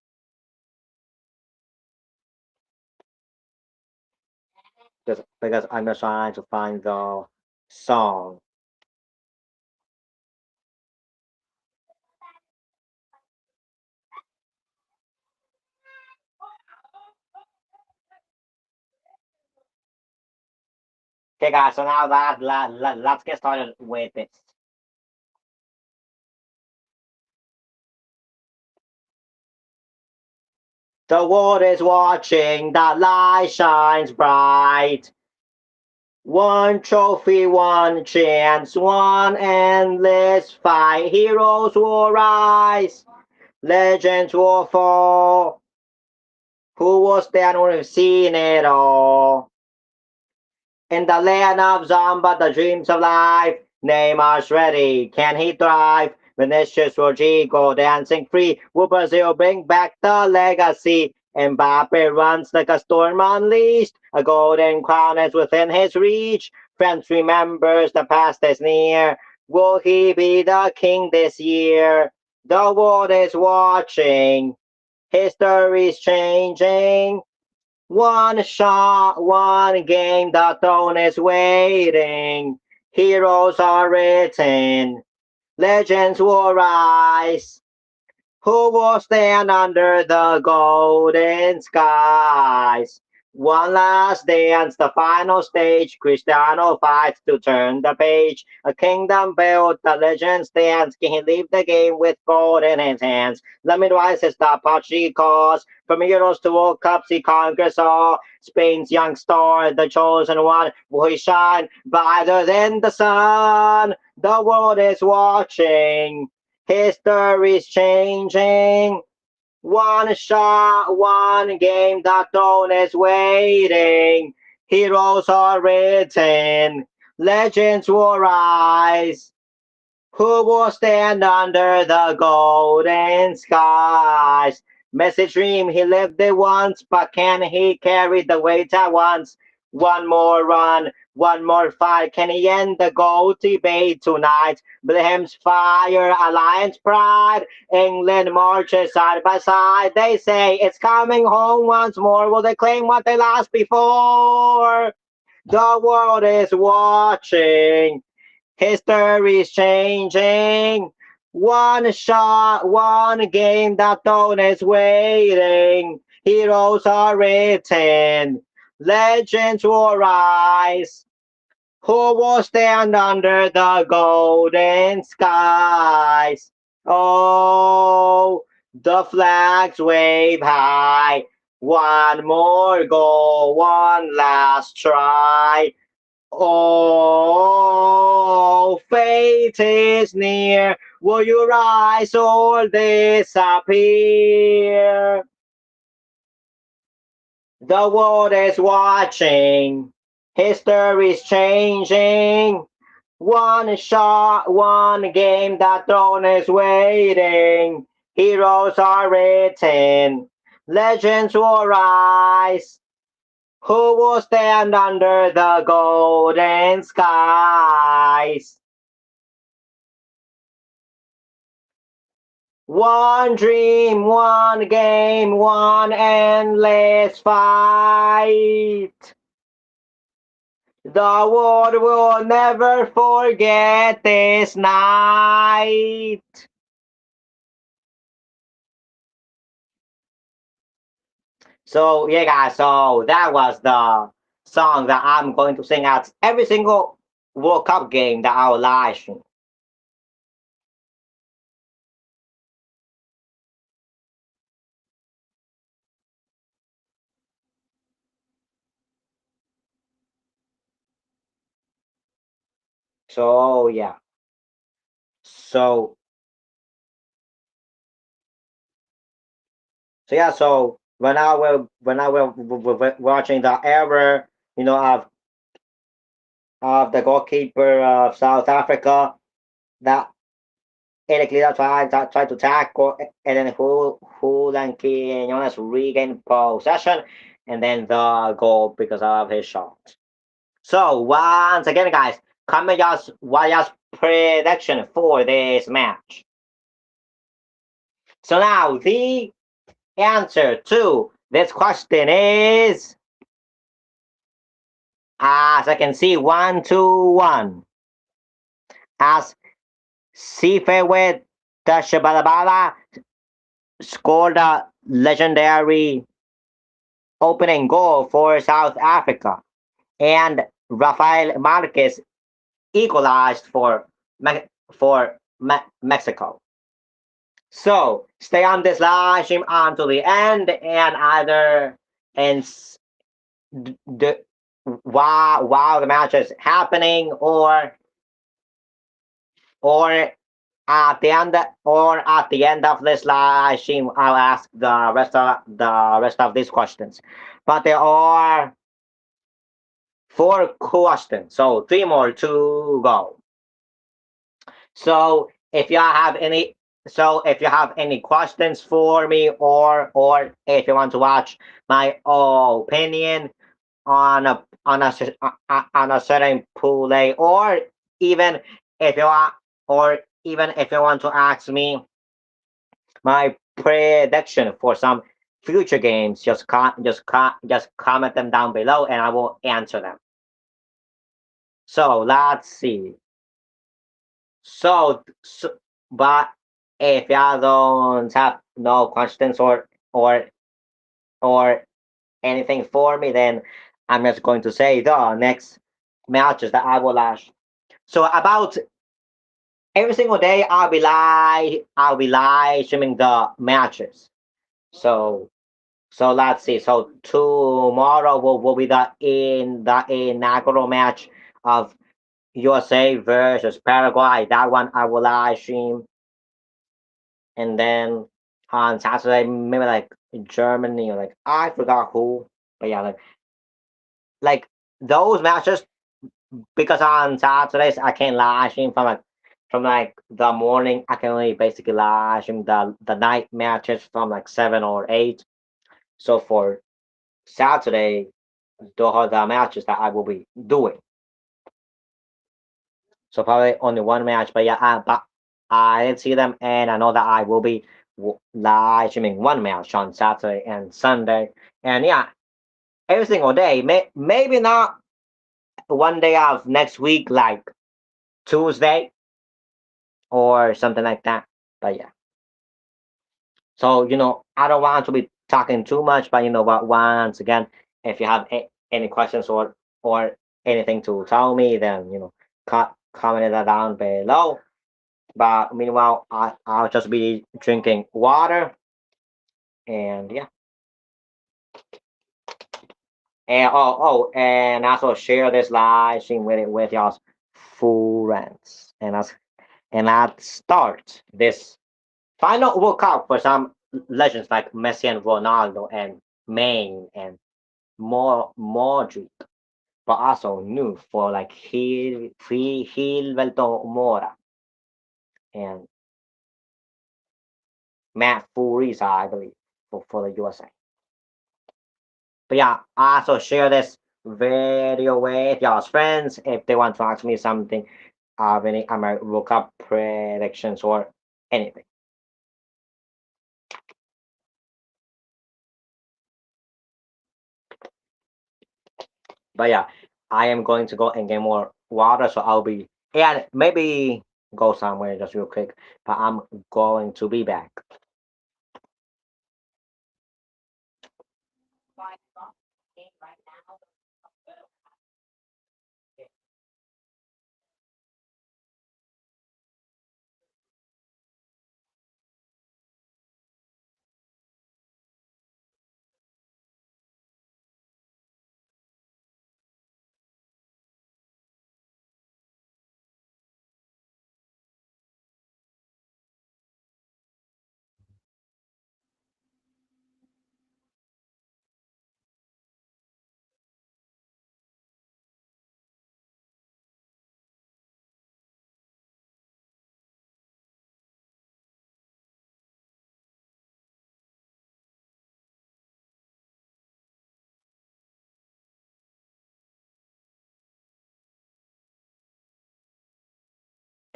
Because I'm just trying to find the song. Okay, guys. So now let's get started with this. The world is watching. The light shines bright. One trophy, one chance, one endless fight. Heroes will rise. Legends will fall. Who was there when we've seen it all? In the land of Zamba, the dreams of life, Neymar's ready. Can he thrive? Vinicius Rodrigo dancing free. Will Brazil bring back the legacy? Mbappe runs like a storm unleashed. A golden crown is within his reach. France remembers the past is near. Will he be the king this year? The world is watching. History's changing. One shot, one game, the throne is waiting. Heroes are written, legends will rise. Who will stand under the golden skies? One last dance, the final stage. Cristiano fights to turn the page. A kingdom built, the legend stands. Can he leave the game with gold in his hands? Let me rise his the Patricos. From Euros to World Cups, he conquers all. Spain's young star, the chosen one. Will he shine brighter than the sun? The world is watching. History's changing. One shot, one game, the throne is waiting. Heroes are written, legends will rise. Who will stand under the golden skies? Messi dream, he lived it once, but can he carry the weight at once? One more run, One more fight. Can he end the gold debate tonight? Wilhelm's Fire, Alliance Pride, England marches side by side. They say it's coming home once more. Will they claim what they lost before? The world is watching. History's changing. One shot, one game, that throne is waiting. Heroes are written. Legends will rise. Who will stand under the golden skies? Oh, the flags wave high. One more goal, one last try. Oh, fate is near. Will you rise or disappear? The world is watching. History's changing. One shot, one game, that throne is waiting. Heroes are written. Legends will rise. Who will stand under the golden skies? One dream, one game, one endless fight. The world will never forget this night. So yeah, guys. So that was the song that I'm going to sing at every single World Cup game that I will live stream. So yeah. So so yeah. So when I was watching the error, of the goalkeeper of South Africa, that Eric Liddell tried to tackle, and then Julian Quinones regained possession, and then the goal because of his shot. So once again, guys, comment just what your prediction for this match. So now the answer to this question is, as I can see, 1-1. As Sifewet Tashabalabala scored a legendary opening goal for South Africa, and Rafael Marquez equalized for Mexico. So stay on this live stream until the end, and either and the while the match is happening, or at the end of this live stream, I'll ask the rest of these questions. But there are four questions, so three more to go. So if you have any questions for me, or if you want to watch my opinion on a certain play, even if you want even if you want to ask me my prediction for some future games, just comment them down below, and I will answer them. So let's see. So, but if y'all don't have no questions, or anything for me, then I'm just going to say the next matches that I will watch. So about every single day, I'll be live streaming the matches. So let's see. So tomorrow will be the inaugural match of USA versus Paraguay. That one I will live stream, and then on Saturday maybe like Germany, or like I forgot who, but yeah, like those matches, because on Saturdays I can't live stream from like the morning. I can only basically live stream the night matches from like 7 or 8. So for Saturday, those are the matches that I will be doing. So probably only one match, but yeah, but I did see them, and I know that I will be live streaming one match on Saturday and Sunday, and yeah, every single day. Maybe not one day of next week, like Tuesday or something like that. But yeah, so I don't want to be talking too much, but but once again, if you have any questions or anything to tell me, then comment it down below. But meanwhile, I'll just be drinking water, and yeah, and and also share this live stream with y'all's friends, and let's start this final World Cup for some legends like Messi and Ronaldo and Maine and Modric, but also new for like Gilberto Mora and Matt Furiza, I believe, for the USA. But yeah, also share this video with y'all's friends if they want to ask me something of any of my World Cup predictions or anything. But yeah, I am going to go and get more water, so I'll be and maybe go somewhere just real quick. But I'm going to be back.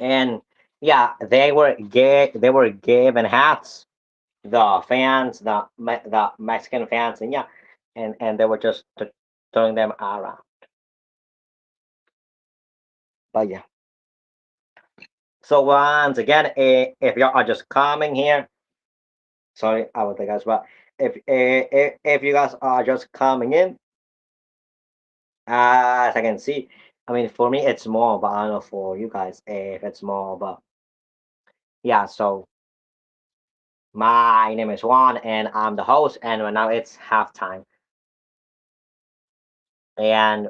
And yeah, they were given hats, the fans, the Mexican fans, and yeah, and they were just throwing them around. But yeah. So once again, if you are just coming here, sorry, I will take guys, but if you guys are just coming in, as I can see, I mean for me it's small, but I don't know for you guys if it's small, but yeah. So my name is Juan, and I'm the host, and right now it's halftime, and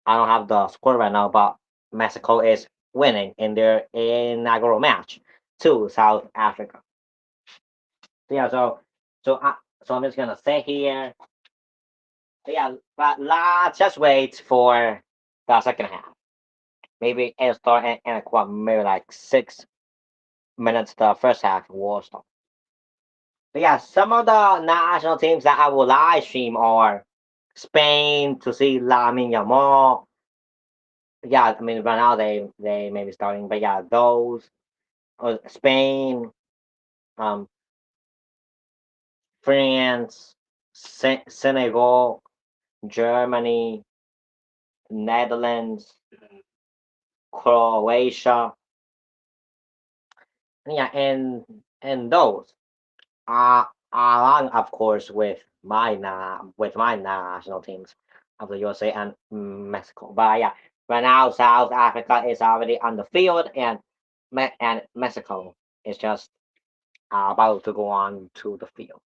I don't have the score right now, but Mexico is winning in their inaugural match to South Africa. So yeah, so I'm just gonna stay here. Yeah, but let's just wait for the second half. Maybe it'll start in a quite maybe like 6 minutes. The first half will start. But yeah, some of the national teams that I will live stream are Spain to see Lamine Yamal. Yeah, I mean right now they may be starting, but yeah, those Spain, um, France, Senegal, Germany, Netherlands, Croatia. Yeah, and those along, of course, with my national teams of the USA and Mexico. But yeah, right now South Africa is already on the field, and Mexico is just about to go on to the field.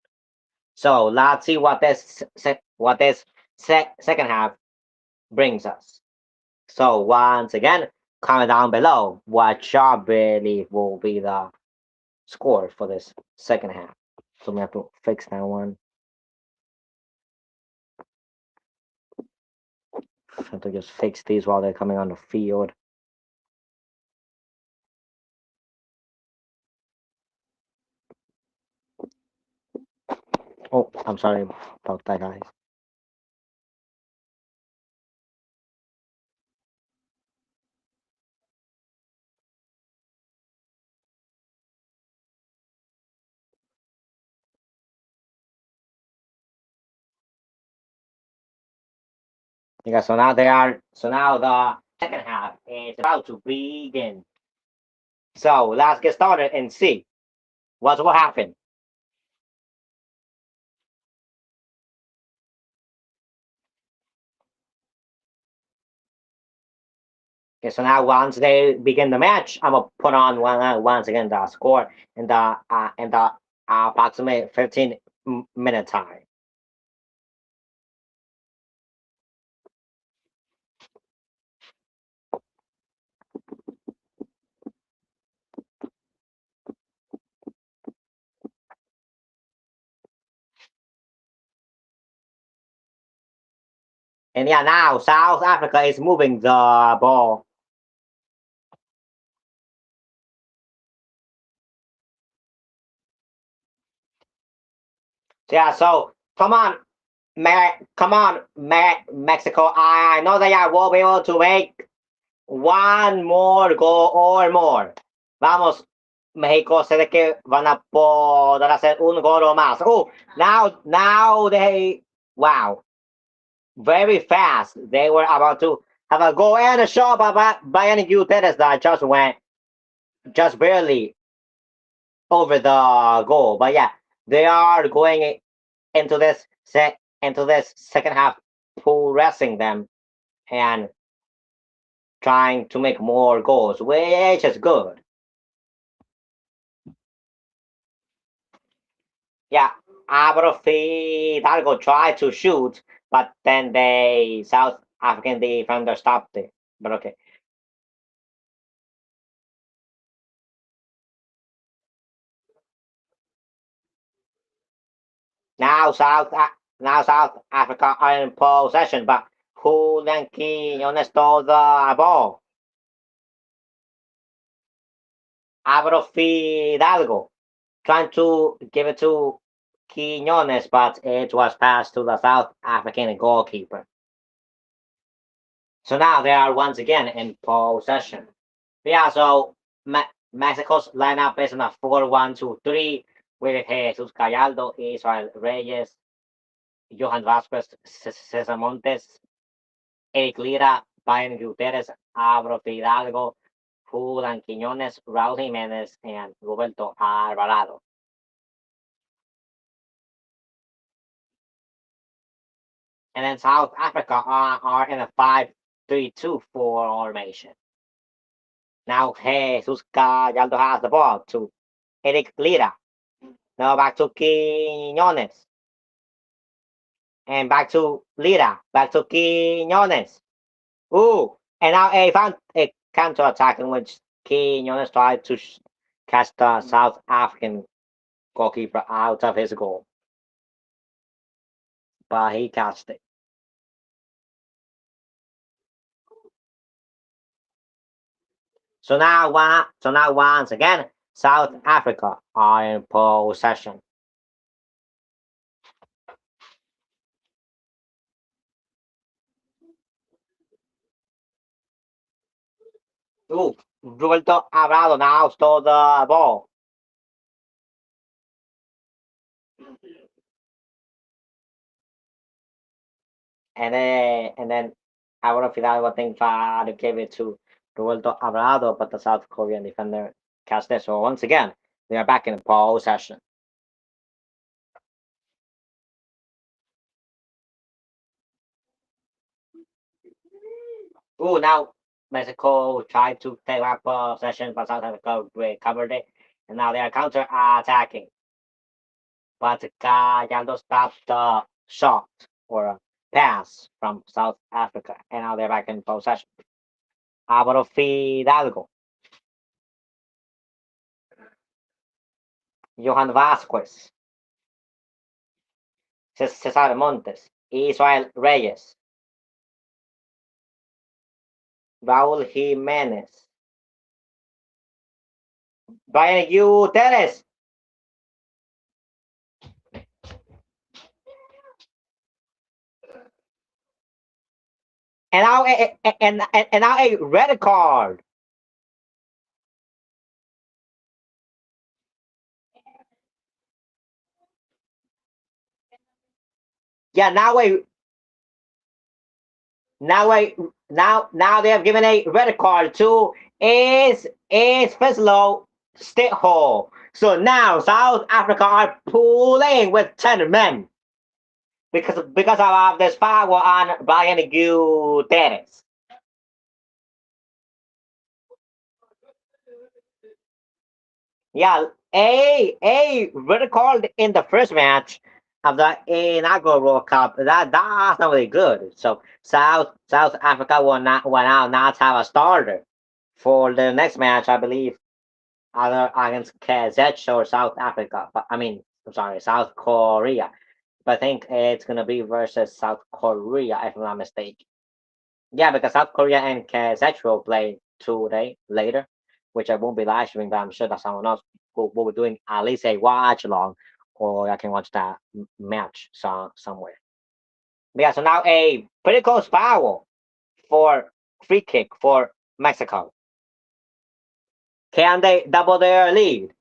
So let's see what this second half brings us. So once again, comment down below what you believe will be the score for this second half. So we have to fix that one. Have to just fix these while they're coming on the field. Oh, I'm sorry about that, guys. Yeah, so now they are. So now the second half is about to begin. So let's get started and see what happened. Okay, so now once they begin the match, I'm gonna put on once again the score in the approximate 15 minute time. And yeah, now South Africa is moving the ball. Yeah, so come on, Mexico. I know that you will be able to make one more goal or more. Vamos, México, sé de que van a poder hacer un gol o más. Oh, now wow, very fast. They were about to have a goal and a shot by any Guterres that just went just barely over the goal. But yeah, they are going into into this second half, pressing them and trying to make more goals, which is good. Yeah, Hidalgo tried to shoot, but then the South African defender stopped it. But okay. Now now South Africa are in possession, but Julian Quinones stole the ball. Hidalgo trying to give it to Quinones, but it was passed to the South African goalkeeper. So now they are once again in possession. Yeah, so Mexico's lineup is in a 4-1-2-3 with Jesus Gallardo, Israel Reyes, Johan Vasquez, Cesar Montes, Eric Lira, Brian Guterres, Abro Fidalgo, Julian Quiñones, Raúl Jiménez, and Roberto Alvarado. And then South Africa are in a 5-3-2 formation. Now Jesus Gallardo has the ball to Eric Lira. Now back to Quiñones. And back to Lira. Back to Quiñones. Ooh. And now a found a counter attack in which Quiñones tried to catch the South African goalkeeper out of his goal. But he catched it. So now once again, South Africa are in possession. Ooh. Roberto Alvarado now stole the ball. And then Álvaro Fidalgo think tried to give it to Roberto Abrado, but the South Korean defender catched it. So once again, they are back in possession. Ooh, now Mexico tried to take back possession, but South Africa recovered it, and now they are counter attacking. But Gallardo stopped the shot or a pass from South Africa, and now they're back in possession. Álvaro Fidalgo, Johan Vasquez, Cesar Montes, Israel Reyes, Raúl Jiménez, Brian Guterres, and now and now a red card. Yeah, now Now wait, now they have given a red card to is Feslow State Hall. So now South Africa are pulling with 10 men because of this foul on Brian Gutierrez. Yeah, a red card in the first match of the inaugural World Cup. That's not really good. So South Africa will not have a starter for the next match, I believe, either against KZH or South Africa. But I mean, I'm sorry, South Korea. But I think it's gonna be versus South Korea, if I'm not mistaken. Yeah, because South Korea and KZH will play 2 days later, which I won't be live streaming, but I'm sure that someone else will be doing at least a watch along, or I can watch that match somewhere. But yeah, so now a pretty close foul for free kick for Mexico. Can they double their lead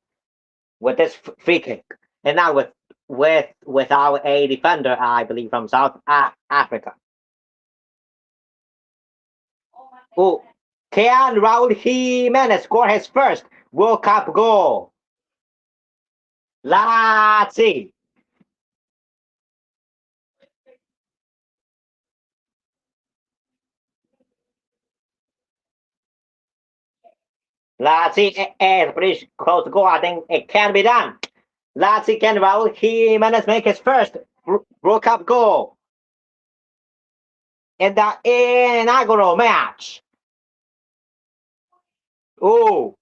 with this free kick? And now without a defender, I believe from South Africa. Oh, can Raul Jimenez score his first World Cup goal? Let's see. Let's see. It's pretty close to goal. I think it can be done. Let's see. Can Raul Jimenez make his first World Cup goal in the inaugural match? Oh,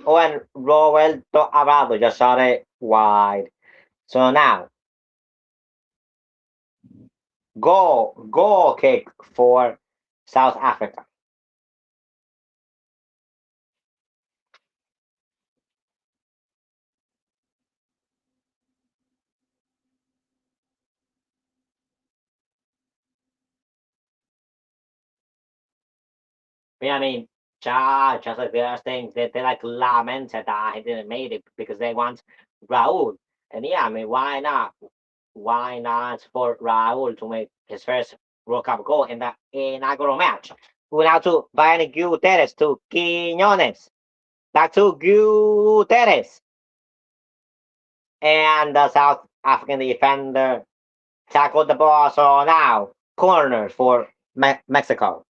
oh, and Roberto Abrado just shot it wide. So now, goal kick for South Africa. Yeah, I mean, just like the other things, they like lamented that he didn't make it because they want Raul. And yeah, I mean, why not? Why not for Raul to make his first World Cup goal in the inaugural match? Who now to Bayern Gutierrez to Quinones. Back to Gutierrez. And the South African defender tackled the ball. So now, corner for Mexico.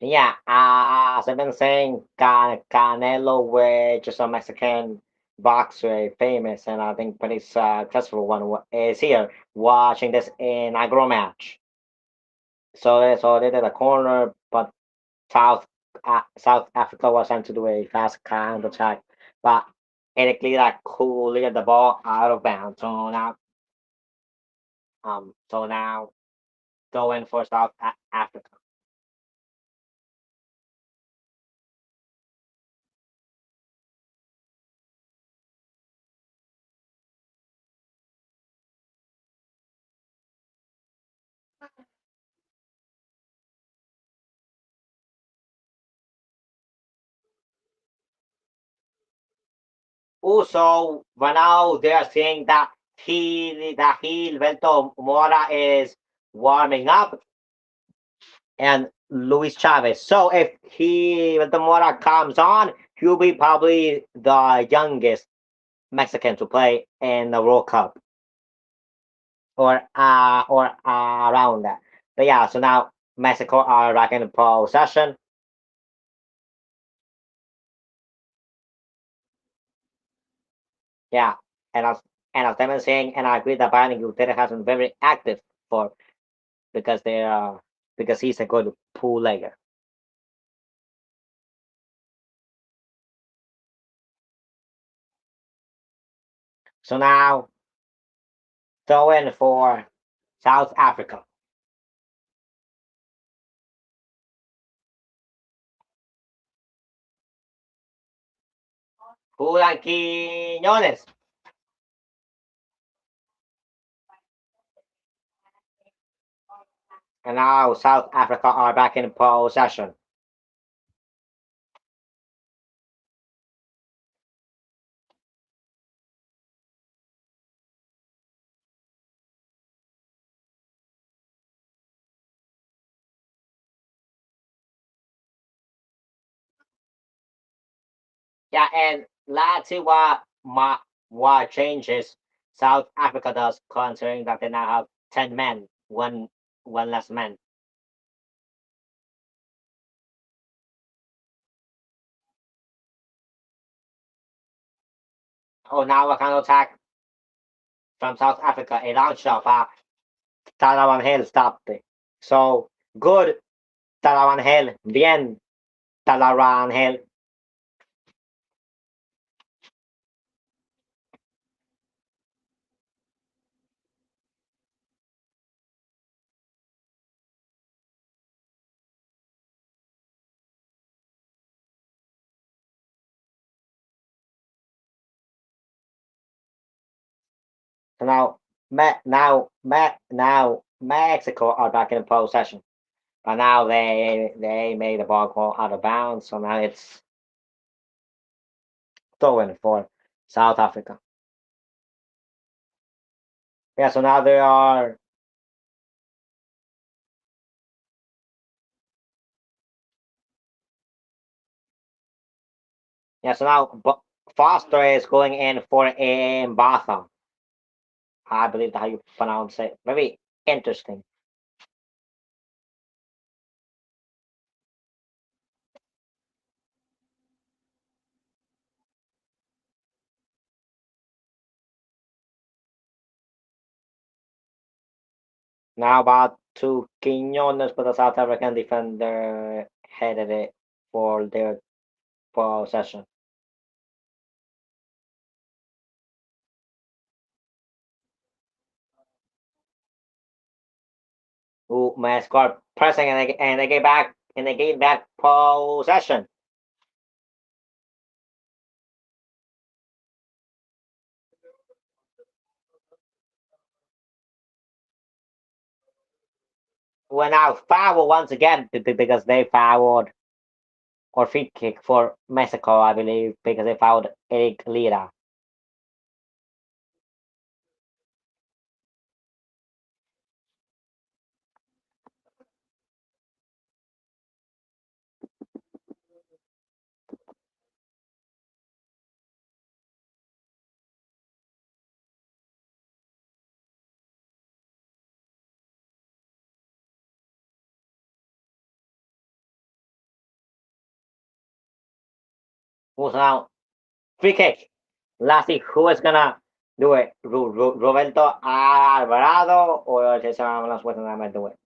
Yeah, as I've been saying, Canelo, which is a Mexican boxer, famous and I think pretty successful one, is here watching this inaugural match. So they did a corner, but South Africa was trying to do a fast counter attack, but it cleared the ball out of bounds. So now going for South Africa. Also, right now they are saying that Gilberto Mora is warming up and Luis Chavez. So if Gilberto Mora comes on, he'll be probably the youngest Mexican to play in the World Cup or around that. But yeah, so now Mexico are back in possession. Yeah, and as I've been saying, and I agree that Bayern Gutierrez has been very active for because they are because he's a good pool legger. So now throw in for South Africa. Julian Quinones. And now South Africa are back in possession. Yeah, and let's see what changes South Africa does, considering that they now have 10 men, one less man. Oh, now a counter attack from South Africa, a long shot, but Talawan Hill stopped it. So good, Talawan Hill, bien, Talawan Hill. So now Mexico are back in possession, but now they made the ball go out of bounds. So now it's throwing for South Africa. Yeah, so now they are. Yeah, so now Foster is going in for a Batham. I believe that how you pronounce it. Very interesting. Now about to Quinones, but the South African defender headed it for their possession. Who scored pressing and they get back possession. We're now foul once again because they fouled or free kick for Mexico, I believe, because they fouled Eric Lira. Who's now free kick. Lassie, who is gonna do it? Roberto Alvarado or Cesar Ramos was gonna do it?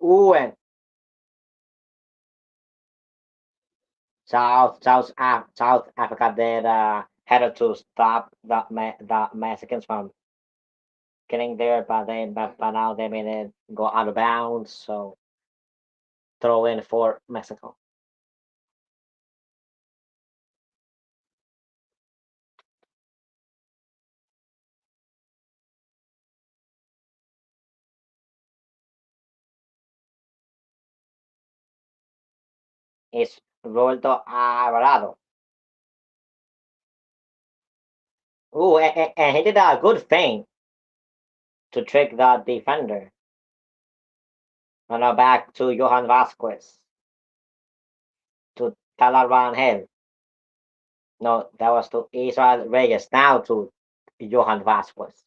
And South Africa did had to stop the Mexicans from getting there, but now they made it go out of bounds. So throw in for Mexico. It's Roberto Alvarado. And he did a good thing to trick the defender. And now back to Johan Vasquez to Talaran Hill. No, that was to Israel Reyes. Now to Johan Vasquez.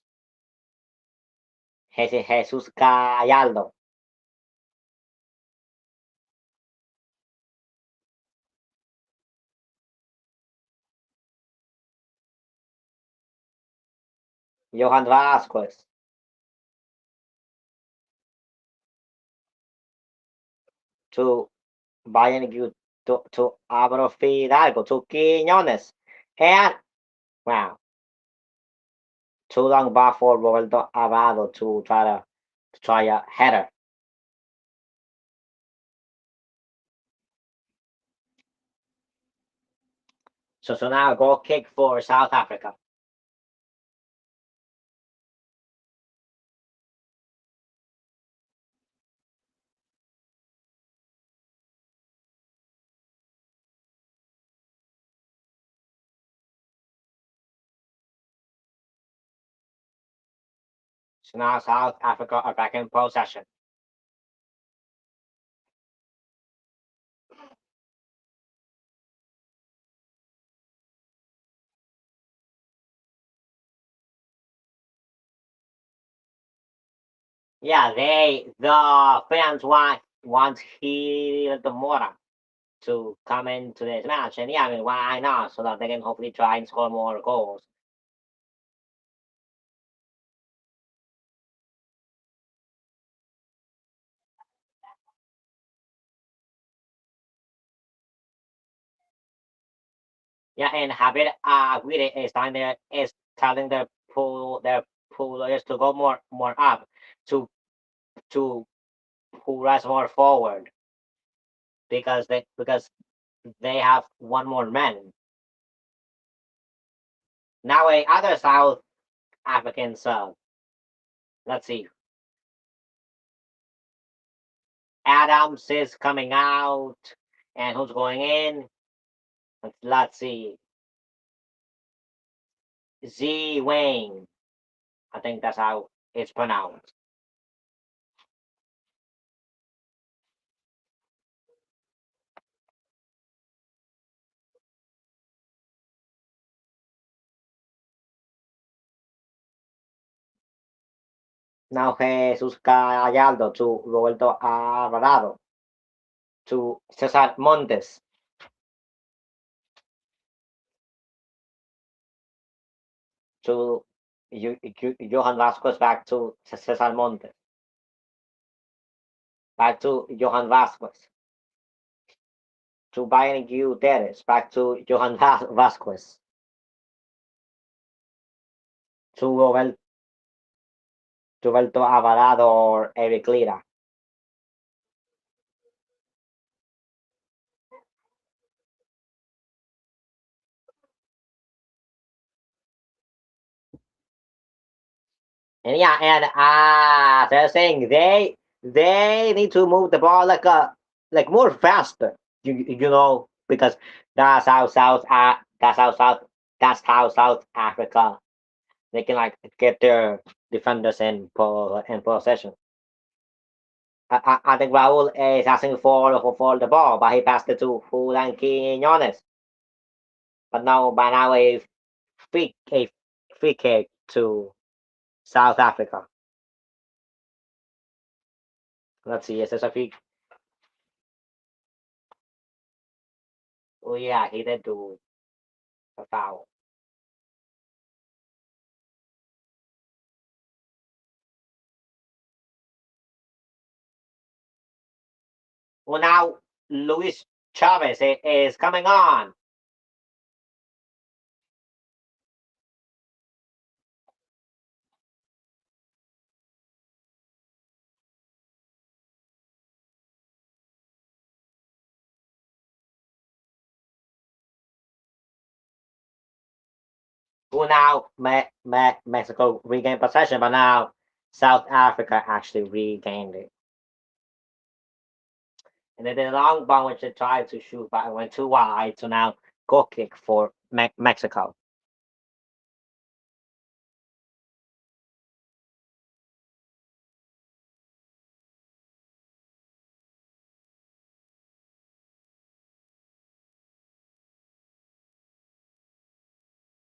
Jesus Gallardo. Johan Vasquez to Bayern to Álvaro Fidalgo to Quiñones. And wow, too long ball for Roberto Avado to try to to try a header. So now goal kick for South Africa. So now South Africa are back in possession. Yeah, the fans want here the Mora to come into this match, and yeah, I mean why not? So that they can hopefully try and score more goals. Yeah, and Habib Aguirre is telling their players to go more up to pull us more forward because they have one more man. Now a other South African sub. Let's see. Adams is coming out, and who's going in? Let's see. Z Wayne. I think that's how it's pronounced. Now Jesus Gallardo to Roberto Alvarado to Cesar Montes to Johan Vasquez back to Cesar Montes back to Johan Vasquez to Bayern Guterres back to Johan Vasquez to Roberto Alvarado or Eric Lira. And yeah, and they're saying they need to move the ball like more faster. You know because that's how South Africa they can like get their defenders in possession. I think Raul is asking for the ball, but he passed it to Julian Quinones. But now a free kick to South Africa. Let's see, is this a free? Oh yeah, he did do a foul. Well, now Luis Chavez is coming on. Well, now Mexico regained possession, but now South Africa actually regained it. And then the long ball which they tried to shoot, but it went too wide. So now goal kick for Mexico.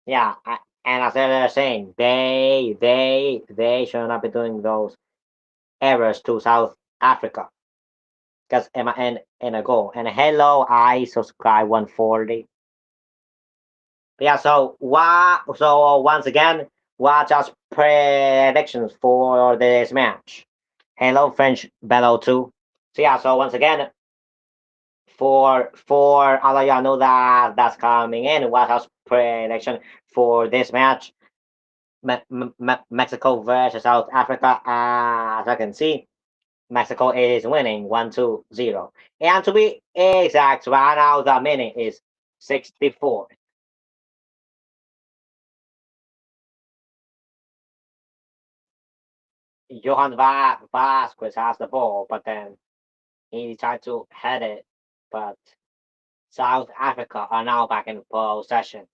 Yeah, and as they're saying, they should not be doing those errors to South Africa. Because in a goal. And hello, I subscribe 140. Yeah, so once again, what just predictions for this match? Hello, French Bellow too. So yeah, so once again, for all of y'all know that's coming in, what else prediction for this match? Mexico versus South Africa. As I can see, Mexico is winning 1-0. And to be exact, right now the minute is 64. Johan Vasquez has the ball, but then he tried to head it, but South Africa are now back in possession.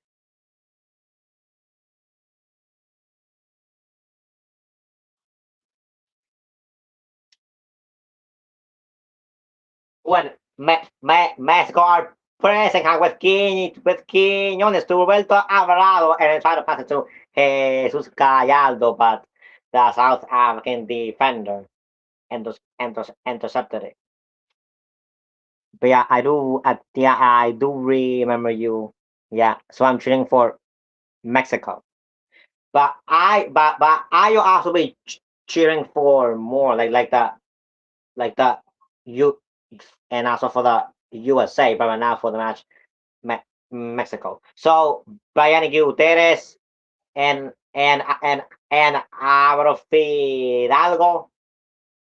When Mexico are pressing hard with Quiñones to Roberto Alvarado and then try to pass it to Jesus Gallardo, but the South African defender intercepted it. But yeah, I do remember you. Yeah, so I'm cheering for Mexico. But I will also be cheering for more like the you and also for the USA, but right now for the match Me- Mexico. So Brian Gutierrez and Álvaro Fidalgo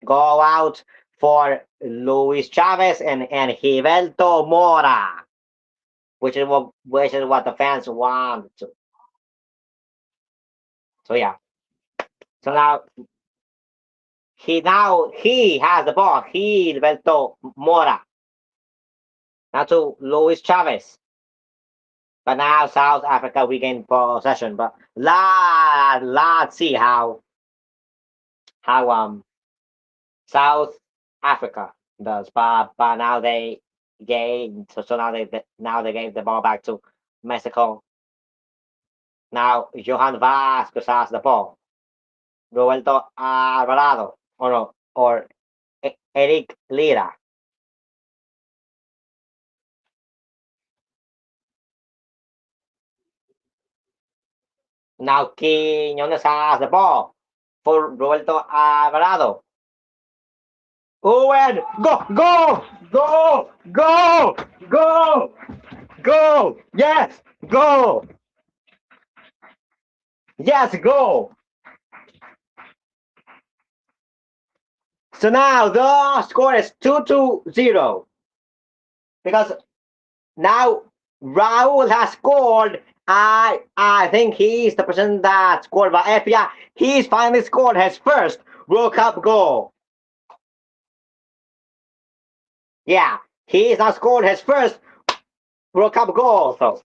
go out for Luis Chavez and Gilberto Mora, which is what the fans want. So yeah. So now he has the ball. Gilberto Mora. Now to Luis Chavez. But now South Africa regained possession. But let's see how South Africa does. But now they now they gave the ball back to Mexico. Now Johan Vasquez has the ball. Roberto Alvarado or no, or Eric Lira. Now Quiñones has the ball for Roberto Alvarado. Owen, go! Yes, go! Yes, go! So now the score is 2-0 because now Raul has scored. I think he's the person that scored, but if yeah, he's finally scored his first World Cup goal. Yeah, he's now scored his first World Cup goal. So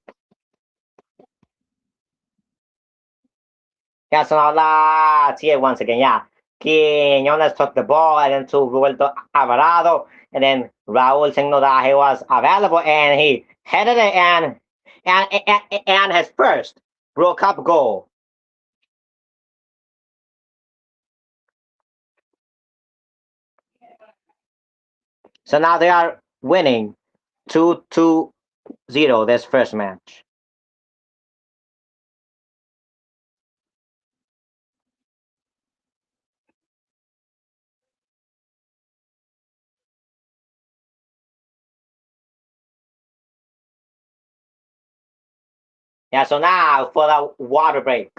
yeah, so now let's see it once again. Yeah, Quiñones took the ball and then to Roberto Alvarado, and then Raul signaled that he was available, and he headed it and his first World Cup goal. So now they are winning 2-0 this first match. Yeah, so now for the water break.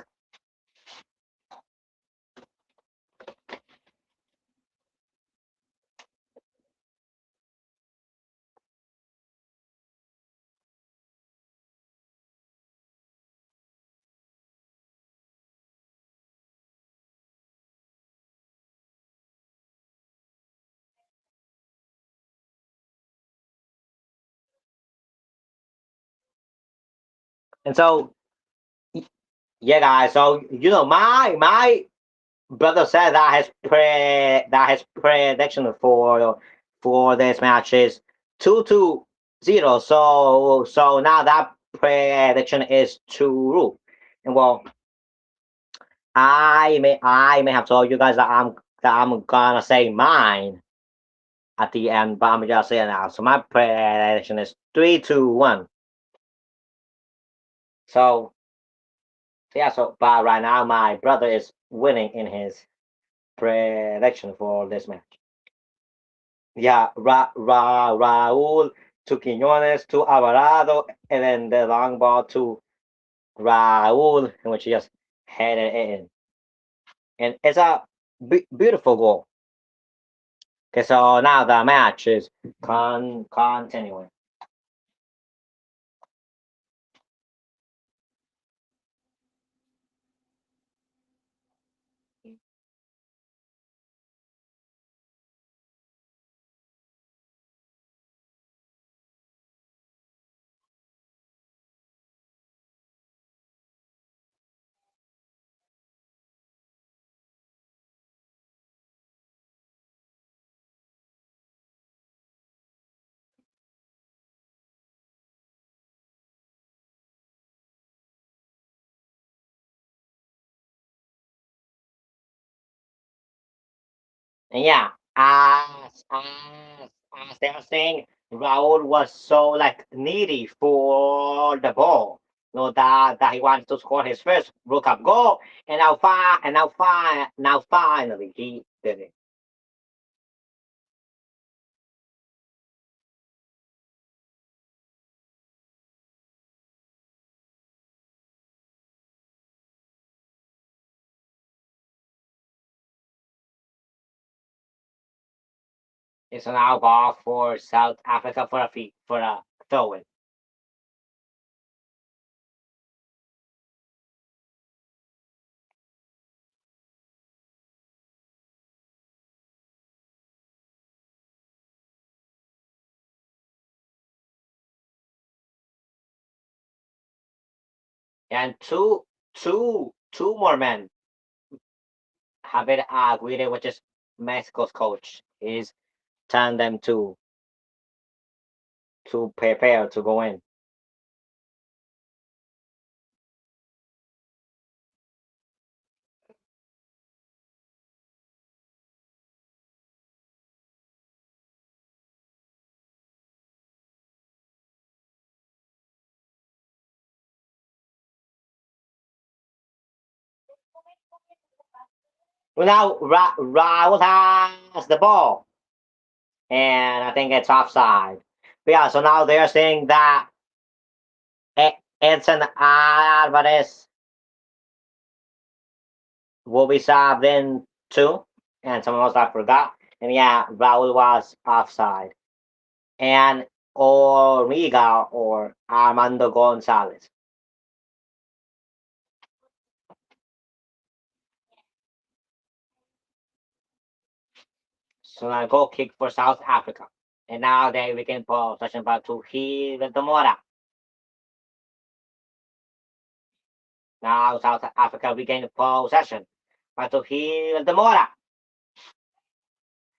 And so yeah, guys. So my brother said that his prediction for this match is 2-0. So now that prediction is true. And well, I may have told you guys that I'm gonna say mine at the end, but I'm just saying now. So my prediction is 3-2-1. So yeah. So but right now my brother is winning in his prediction for this match. Yeah, Raul to Quiñones to Alvarado, and then the long ball to Raul, in which he just headed in, and it's a beautiful goal. Okay, so now the match is continuing. And yeah, as they were saying, Raul was so like needy for the ball. No, that he wanted to score his first World Cup goal, and now finally he did it. It's now ball for South Africa for a throw in. And two more men have been agreed, which is Mexico's coach is telling them to prepare to go in. Well, now Raul has the ball, and I think it's offside. But yeah, so now they're saying that Edson Alvarez will be subbed in too, and someone else I forgot. And yeah, Raul was offside, and Origa or Armando Gonzalez. So now goal kick for South Africa, and now they regain possession back to Gil Mora. Now South Africa regain possession back to Gil Mora.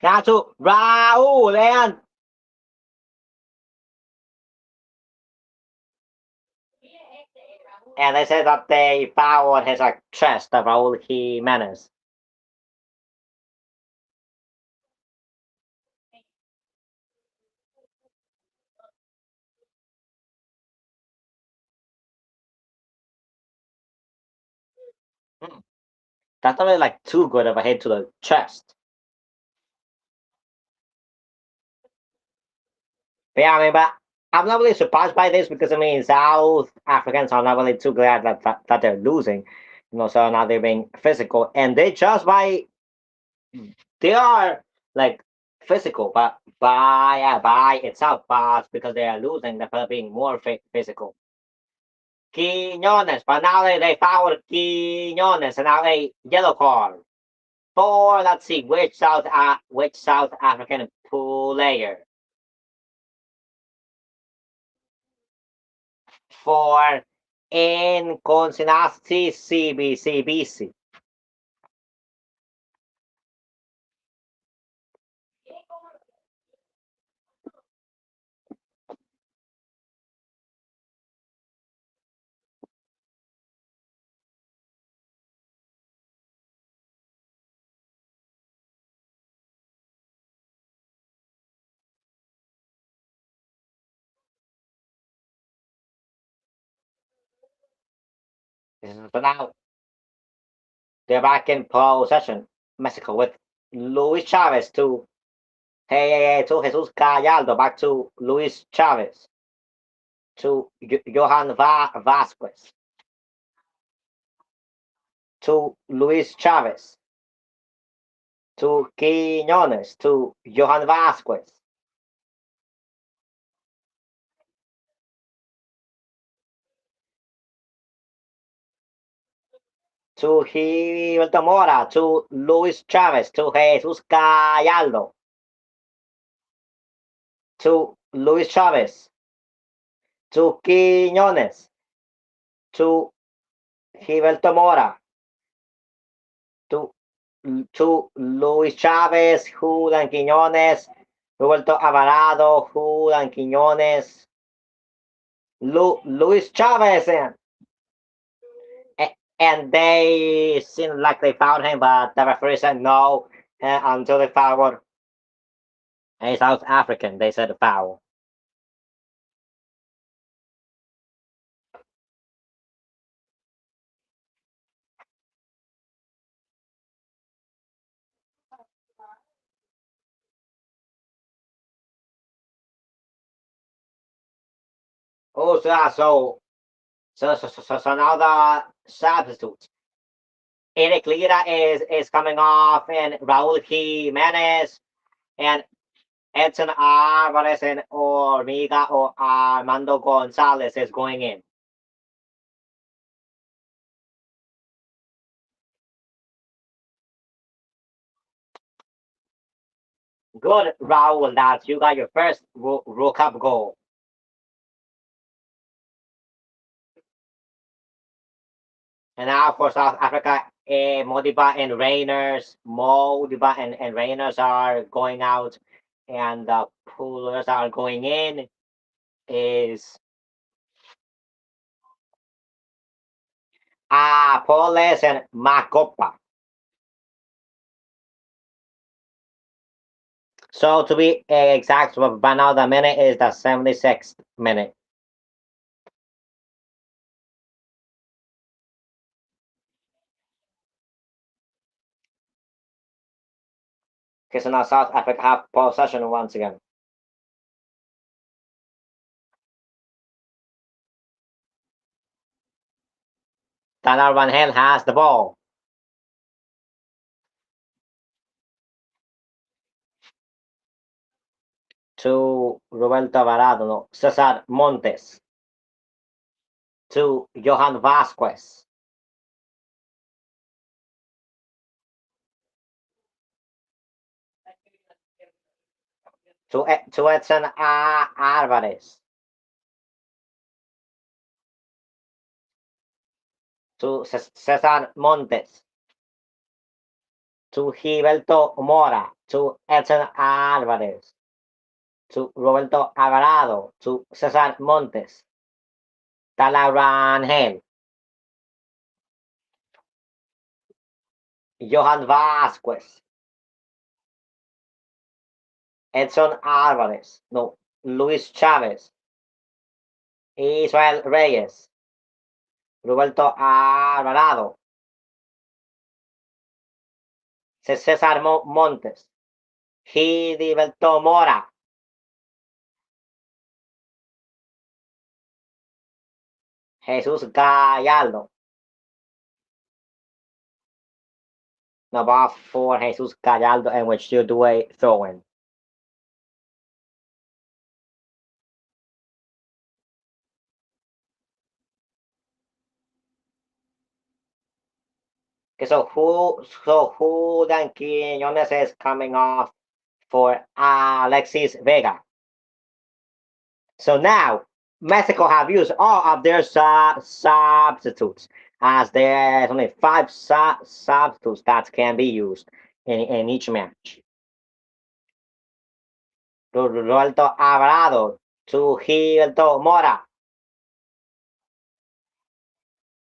Now to Raul, and they said that they fouled his like chest of Raul Jimenez. Hmm. That's not really like too good of a hit to the chest. But yeah, I mean, but I'm not really surprised by this because I mean South Africans are not really too glad that they're losing. So now they're being physical, and they just they are like physical, but by itself, but because they are losing, they're being more physical. Quinones, but now they fouled Quinones, and now a yellow card for let's see which South African player for inconsistency CBCBC. But now they're back in possession. Mexico with Luis Chavez to to Jesus Gallardo, back to Luis Chavez to Johan Vasquez. to Luis Chavez, to Quiñones, to Johan Vasquez, to Gilberto Mora, to Luis Chavez, to Jesus Gallardo, to Luis Chavez, to Quiñones, to Gilberto Mora, to Luis Chavez, Julian Quiñones, Roberto Alvarado, Julian Quiñones, Luis Chavez, and they seemed like they found him, but the referee said no until they found a South African. They said foul. Oh, so now the substitutes. Eric Lira is coming off, and Raul Jimenez and Edson Alvarez and Ormiga or Armando Gonzalez is going in. Good, Raul. That you got your first World Cup goal. And now for South Africa, Modiba and Rainers, Modiba and Rainers are going out, and the pullers are going in. Is Poles and Makopa. So to be exact, by now the minute is the 76th minute. Okay, so now South Africa have possession once again. Tyler Van Hale has the ball. To Roberto Alvarado, no, Cesar Montes. To Johan Vasquez. To Edson Alvarez. To Cesar Montes. To Gilberto Mora. To Edson Alvarez. To Roberto Alvarado. To Cesar Montes. Tyler Van Hale. Johan Vasquez. Edson Alvarez. No, Luis Chavez. Israel Reyes. Roberto Alvarado. César Montes. Gilberto Mora. Jesus Gallardo. No ball for Jesus Gallardo, in which you do a throw in. Okay, so who then Quiñones is coming off for Alexis Vega. So now Mexico have used all of their substitutes, as there's only five substitutes that can be used in each match. Roberto Alvarado to Gilberto Mora.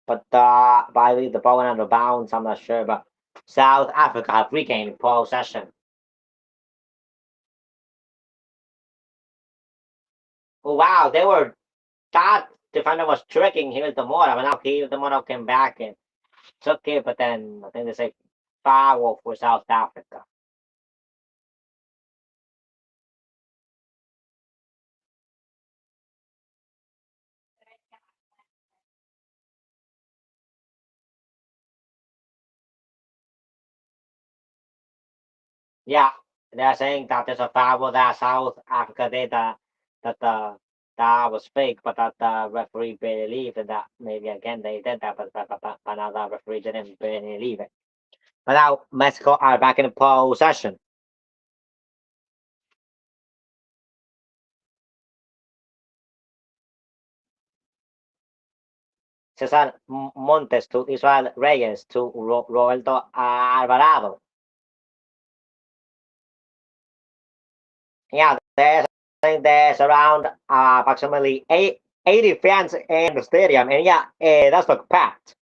But I believe the ball went out of bounds. I'm not sure, but South Africa have regained possession. Oh wow, that defender was tricking Gilberto Mora, but now Gilberto Mora came back and took it, but then I think they say foul for South Africa. Yeah, they're saying that there's a foul that South Africa did that was fake, but that the referee believed that maybe again they did that, but now the referee didn't believe it. But now Mexico are back in possession. Cesar Montes to Israel Reyes to Roberto Alvarado. Yeah, there's around approximately 80 fans in the stadium, and yeah, that's look packed.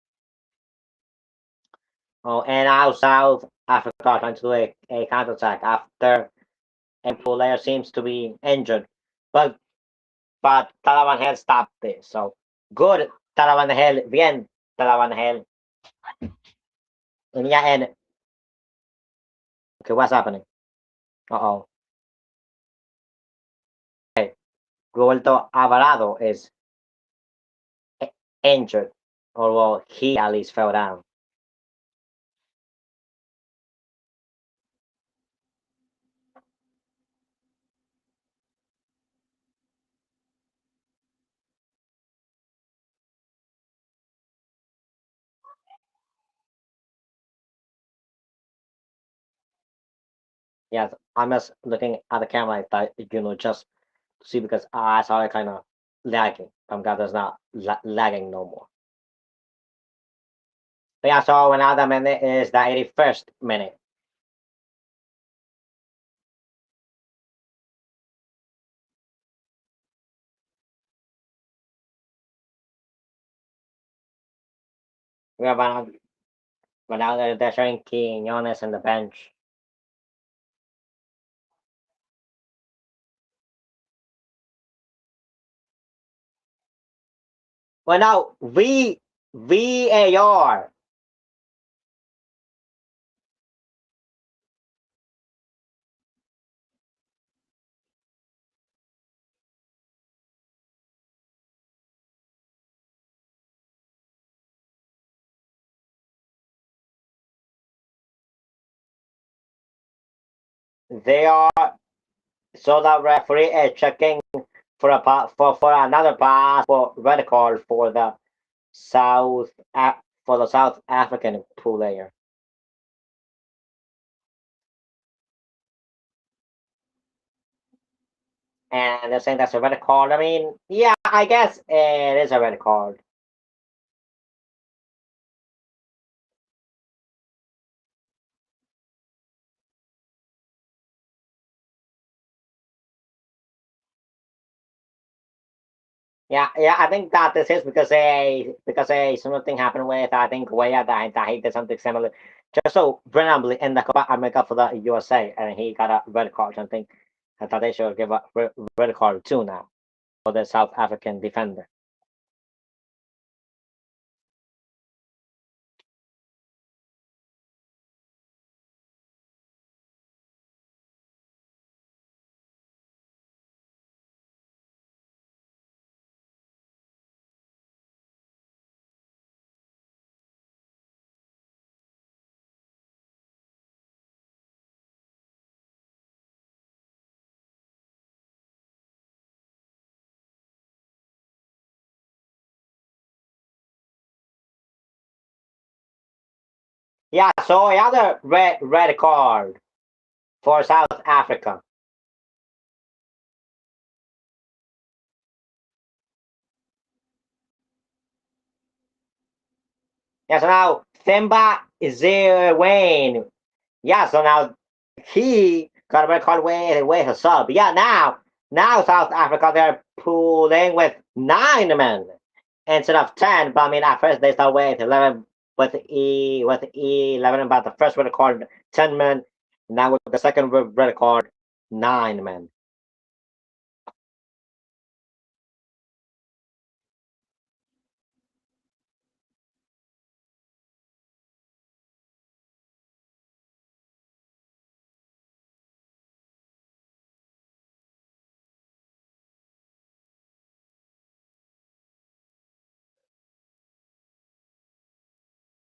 Oh, and now South Africa trying to do a counterattack after a player seems to be injured, but Talaban stopped this. So good Talaban, bien Talaban. And yeah, and okay, what's happening? Uh oh. Okay, Roberto Alvarado is injured, or well, he at least fell down. Yes, I'm just looking at the camera like that, just to see because I saw it kind of lagging. I'm glad it's not lagging no more. But yeah, so another minute is the 81st minute. We have another they're showing Quinones in the bench. Well, now VAR. They are so the referee is checking for for another pass for red card for the for the South African player. And they're saying that's a red card. I mean, yeah, I guess it is a red card. Yeah, yeah, I think that this is because a similar thing happened with I think Weah that he did something similar, just so randomly in the Copa America for the USA, and he got a red card. I think I thought they should give a red card too now for the South African defender. Yeah, so another red card for South Africa. Yeah, so now Themba is Wayne. Yeah, so now he got a red card with a sub. Yeah, now South Africa they're pulling with 9 men instead of 10. But I mean, at first they start with 11 with 11, but the first red card 10 men. Now with the second red card 9 men.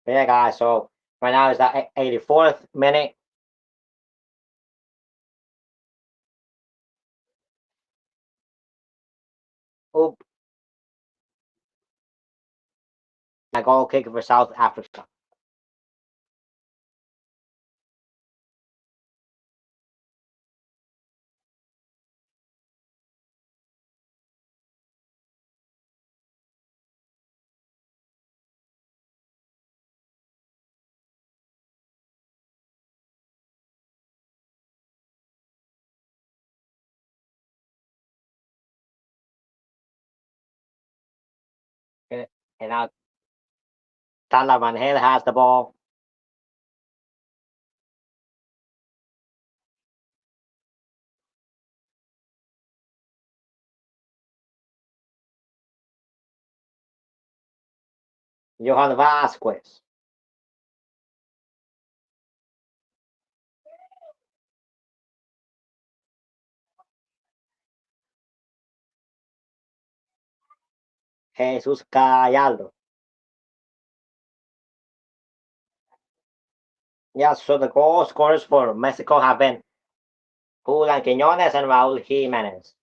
Yeah, guys. So right now is the 84th minute. Oop, a goal kick for South Africa. And now Tyler Van Hale has the ball. Johan Vasquez. Jesus Gallardo. Yeah, so the goal scorers for Mexico have been Julian Quiñones and Raul Jimenez.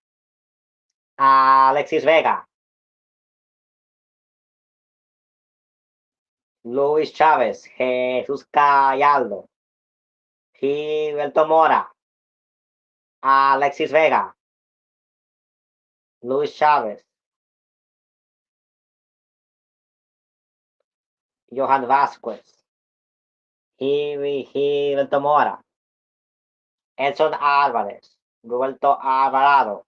Alexis Vega. Luis Chavez. Jesus Gallardo. Gilberto Mora. Alexis Vega. Luis Chavez. Johan Vasquez. Gilberto Mora. Edson Álvarez. Roberto Alvarado.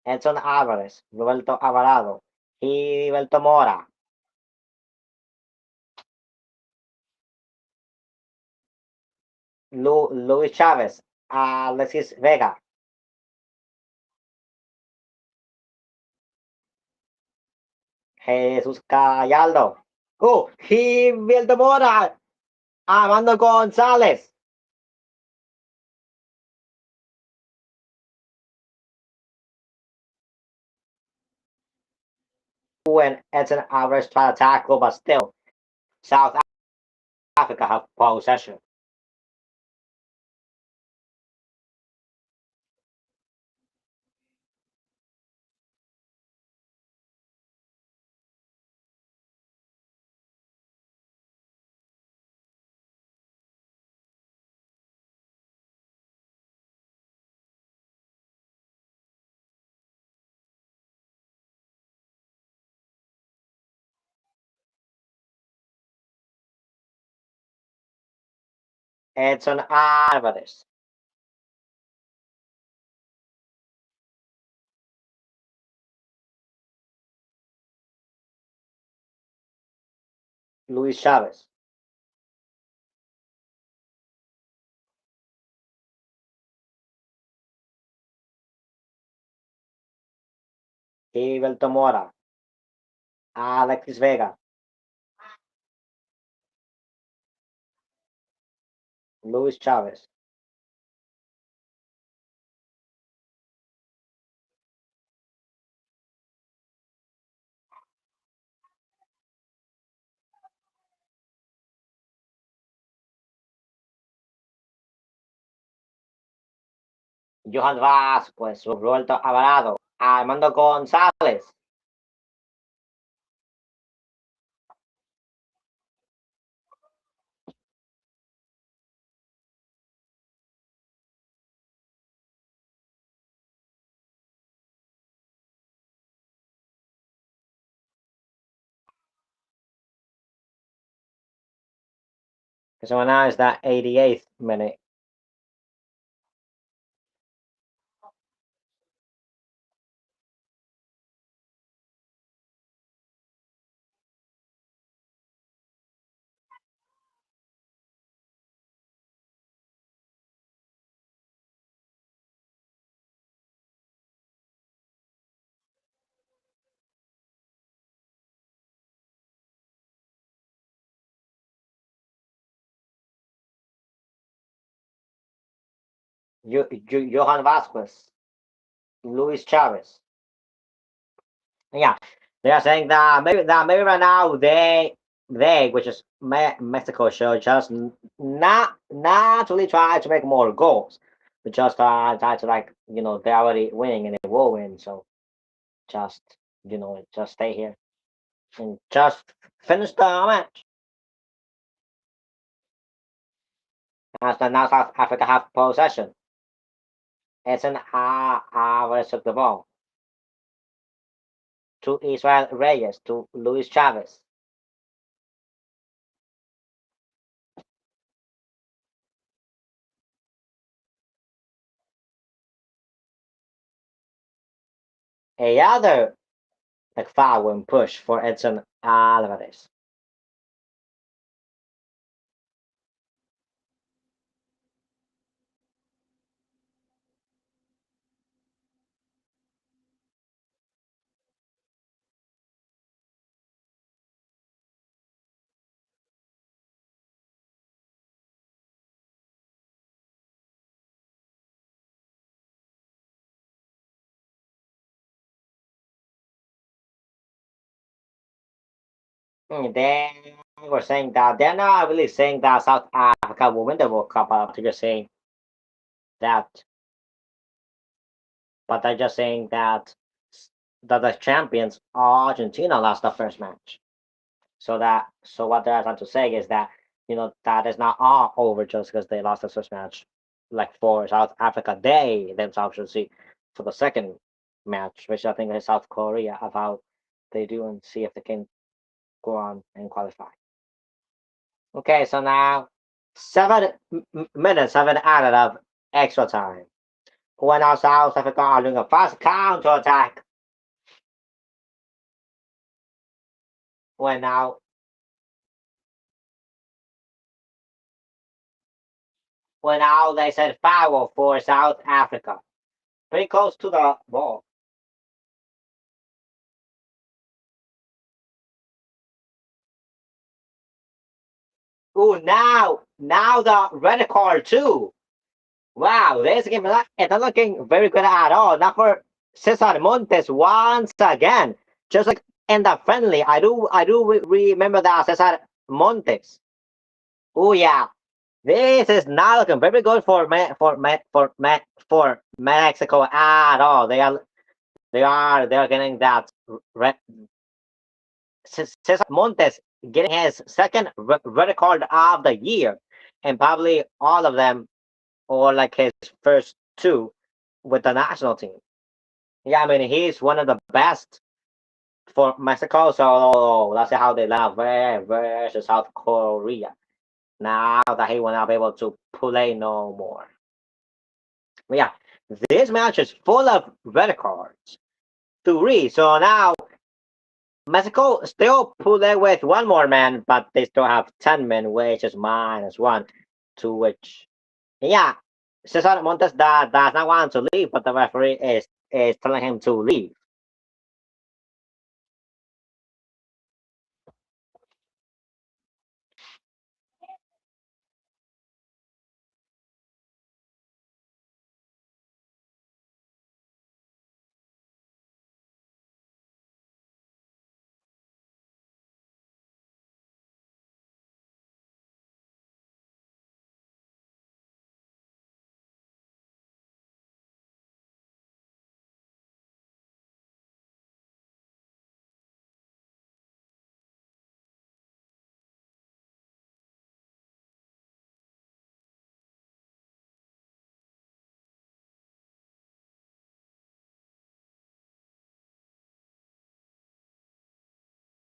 Edson Álvarez. Roberto Alvarado. Gilberto Mora. Luis Chavez. Alexis Vega. Jesús Gallardo. Oh, Gilberto Mora. Armando González. When Edson Alvarez tried to tackle, but still, South Africa have possession. Edson Alvarez. Luis Chavez. Gilberto Mora. Alexis Vega. Luis Chavez. Johan Vasquez. Roberto Alvarado. Armando González. So now is the 88th minute. Johan Vasquez. Luis Chavez. Yeah, they are saying that maybe right now they which is Mexico should just not really try to make more goals, but just try to like they already winning and they will win. So just just stay here and just finish the match. As the now South Africa have possession. It's an Alvarez took the ball to Israel Reyes to Luis Chavez. A other like foul and push for Edson Alvarez. They were saying that they're not really saying that South Africa will win the World Cup, but they're just saying that. But they're just saying that the champions Argentina lost the first match. So what they're trying to say is that that is not all over just because they lost the first match. Like for South Africa, they themselves should see for the second match, which I think is South Korea, of how they do and see if they can go on and qualify. Okay, so now 7 minutes have been added of extra time. When our South Africa are doing a fast counter attack. When now when now they said foul for South Africa. Pretty close to the ball. Ooh, now the red card too. Wow, this game is not looking very good at all. Not for Cesar Montes once again. Just like in the friendly, I do remember that Cesar Montes. Oh yeah, this is not looking very good for for Mexico at all. They are getting that red. Cesar Montes getting his second red card of the year, and probably all of them or like his first two with the national team. Yeah, I mean he's one of the best for Mexico. So let's see how they love versus South Korea. Now that he will not be able to play no more. But yeah, this match is full of red cards. Three. So now Mexico still play with one more man, but they still have 10 men, which is -1. To which, yeah, Cesar Montes does not want to leave, but the referee is telling him to leave.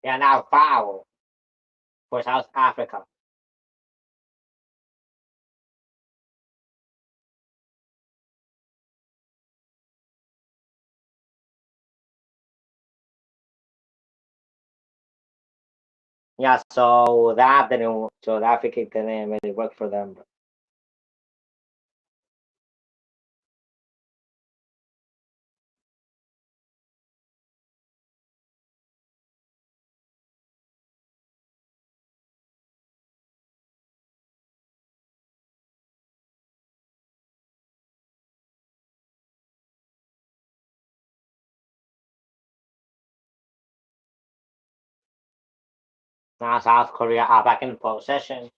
Yeah, now foul for South Africa. Yeah, so that free kick didn't really work for them. Now South Korea are back in possession.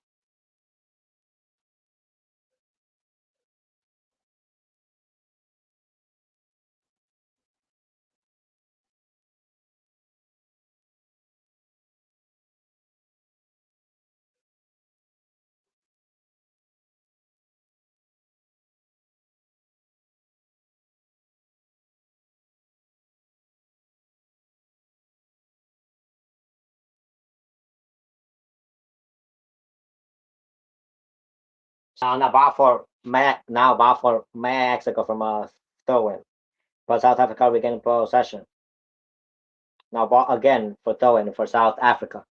Now ball for Mexico from a throw-in, but South Africa regained possession. Now ball again for throw-in for South Africa.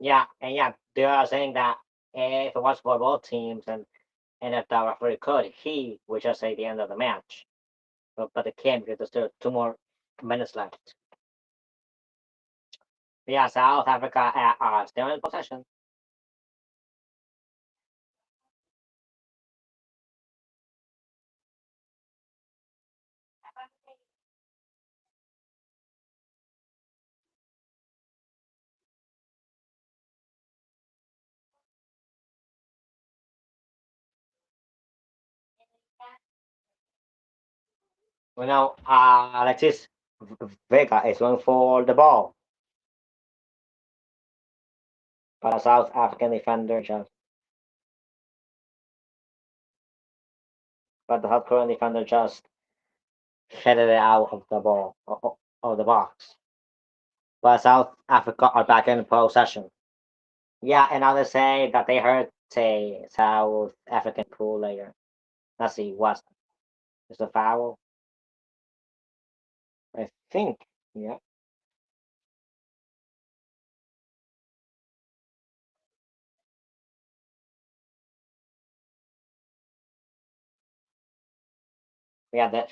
Yeah, and yeah, they are saying that if it was for both teams and if the referee could, he would just say the end of the match. But it can't because there's still 2 more minutes left. Yeah, South Africa are still in possession. Alexis Vega is going for the ball, but a South African defender but the South Korean defender just headed it out of the ball of the box. But South Africa are back in possession. Yeah, and others say that they hurt a South African player. Let's see, what is the foul? I think. Yeah. Yeah,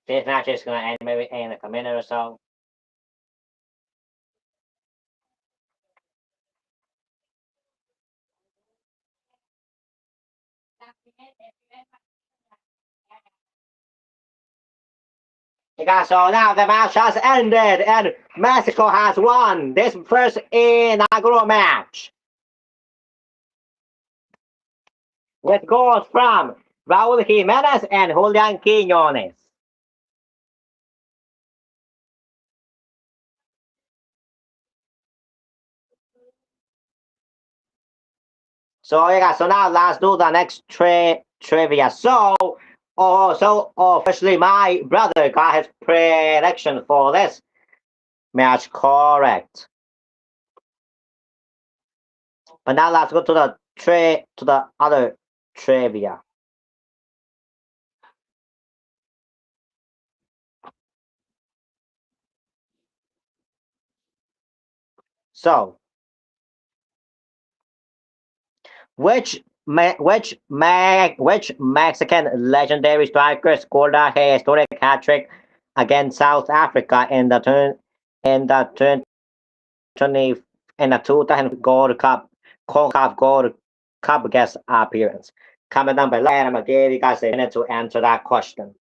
this match is gonna end maybe in like a minute or so. Yeah, so now the match has ended and Mexico has won this first inaugural match with goals from Raul Jimenez and Julian Quinones. So now let's do the next trivia. So officially my brother got his prediction for this match correct. But now let's go to the other trivia. So which Mexican legendary striker scored a historic hat trick against South Africa in the 20 in the 2000 Gold Cup CONCACAF Gold Cup guest appearance? Comment down below, and I'm gonna give you guys a minute to answer that question.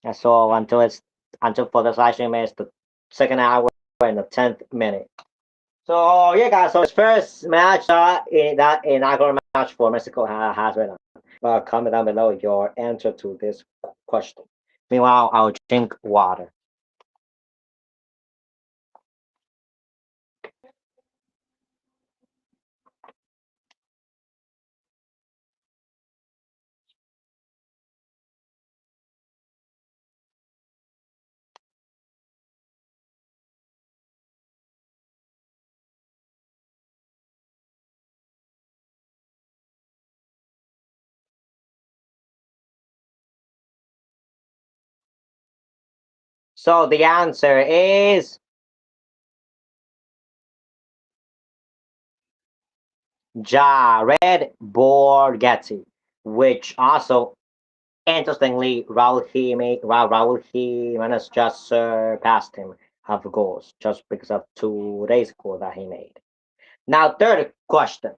And so until for this live stream is the second hour and the 10th minute. So yeah, guys. So it's first match in that inaugural match for Mexico has been. Comment down below your answer to this question. Meanwhile, I'll drink water. So the answer is Jared Borghetti, which also interestingly Raul Jimenez just surpassed him of goals just because of 2 days ago that he made. Now third question.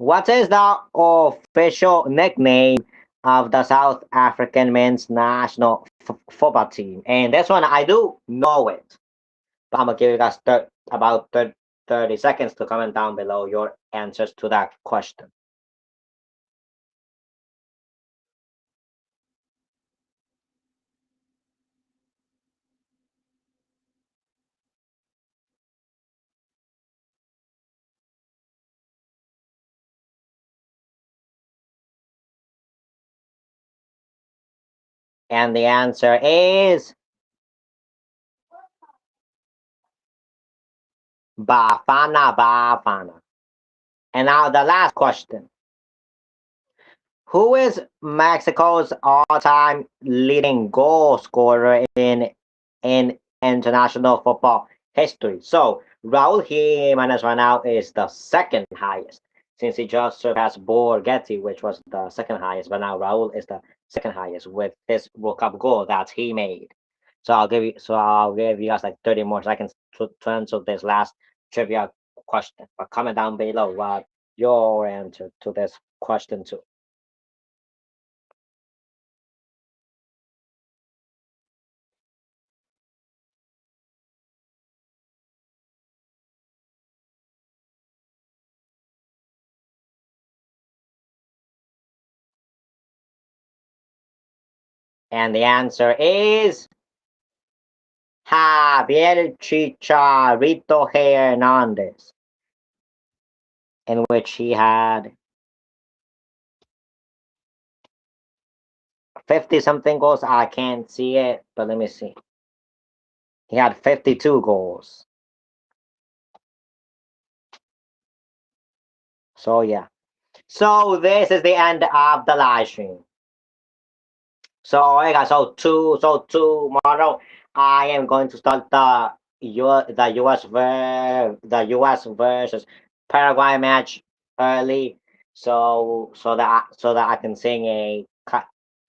What is the official nickname of the South African men's national football team? And this one, I do know it, but I'm gonna give you guys about 30 seconds to comment down below your answers to that question. And the answer is Bafana Bafana. And now the last question. Who is Mexico's all-time leading goal scorer in international football history? So Raul Jimenez right now is the second highest, since he just surpassed Borghetti, which was the second highest. But now Raul is the second highest with his World Cup goal that he made. I'll give you guys like 30 more seconds to answer this last trivia question. But comment down below what your answer to this question too. And the answer is Javier Chicharito Hernandez, in which he had 50 something goals. I can't see it, but let me see. He had 52 goals. So, yeah. So, this is the end of the live stream. So, hey guys, so tomorrow I am going to start the US versus Paraguay match early, so that I can sing a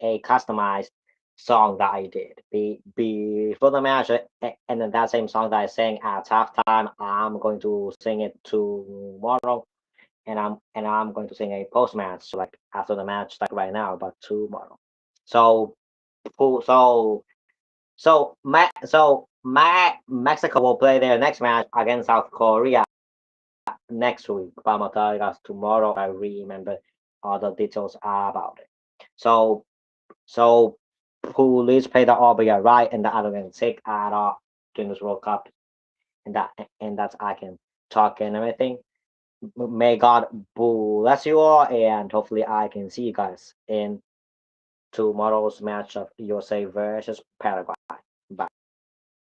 customized song that I did before the match, and then that same song that I sang at halftime, I'm going to sing it tomorrow, and I'm going to sing a post match, so like after the match, like right now, but tomorrow. So who Mexico will play their next match against South Korea next week. But I'm gonna tell you guys tomorrow. I remember all the details about it. So so please play the Albania right, and the other than take at all during this World Cup, and that's I can talk and everything. May God bless you all, and hopefully I can see you guys in tomorrow's match of USA versus Paraguay.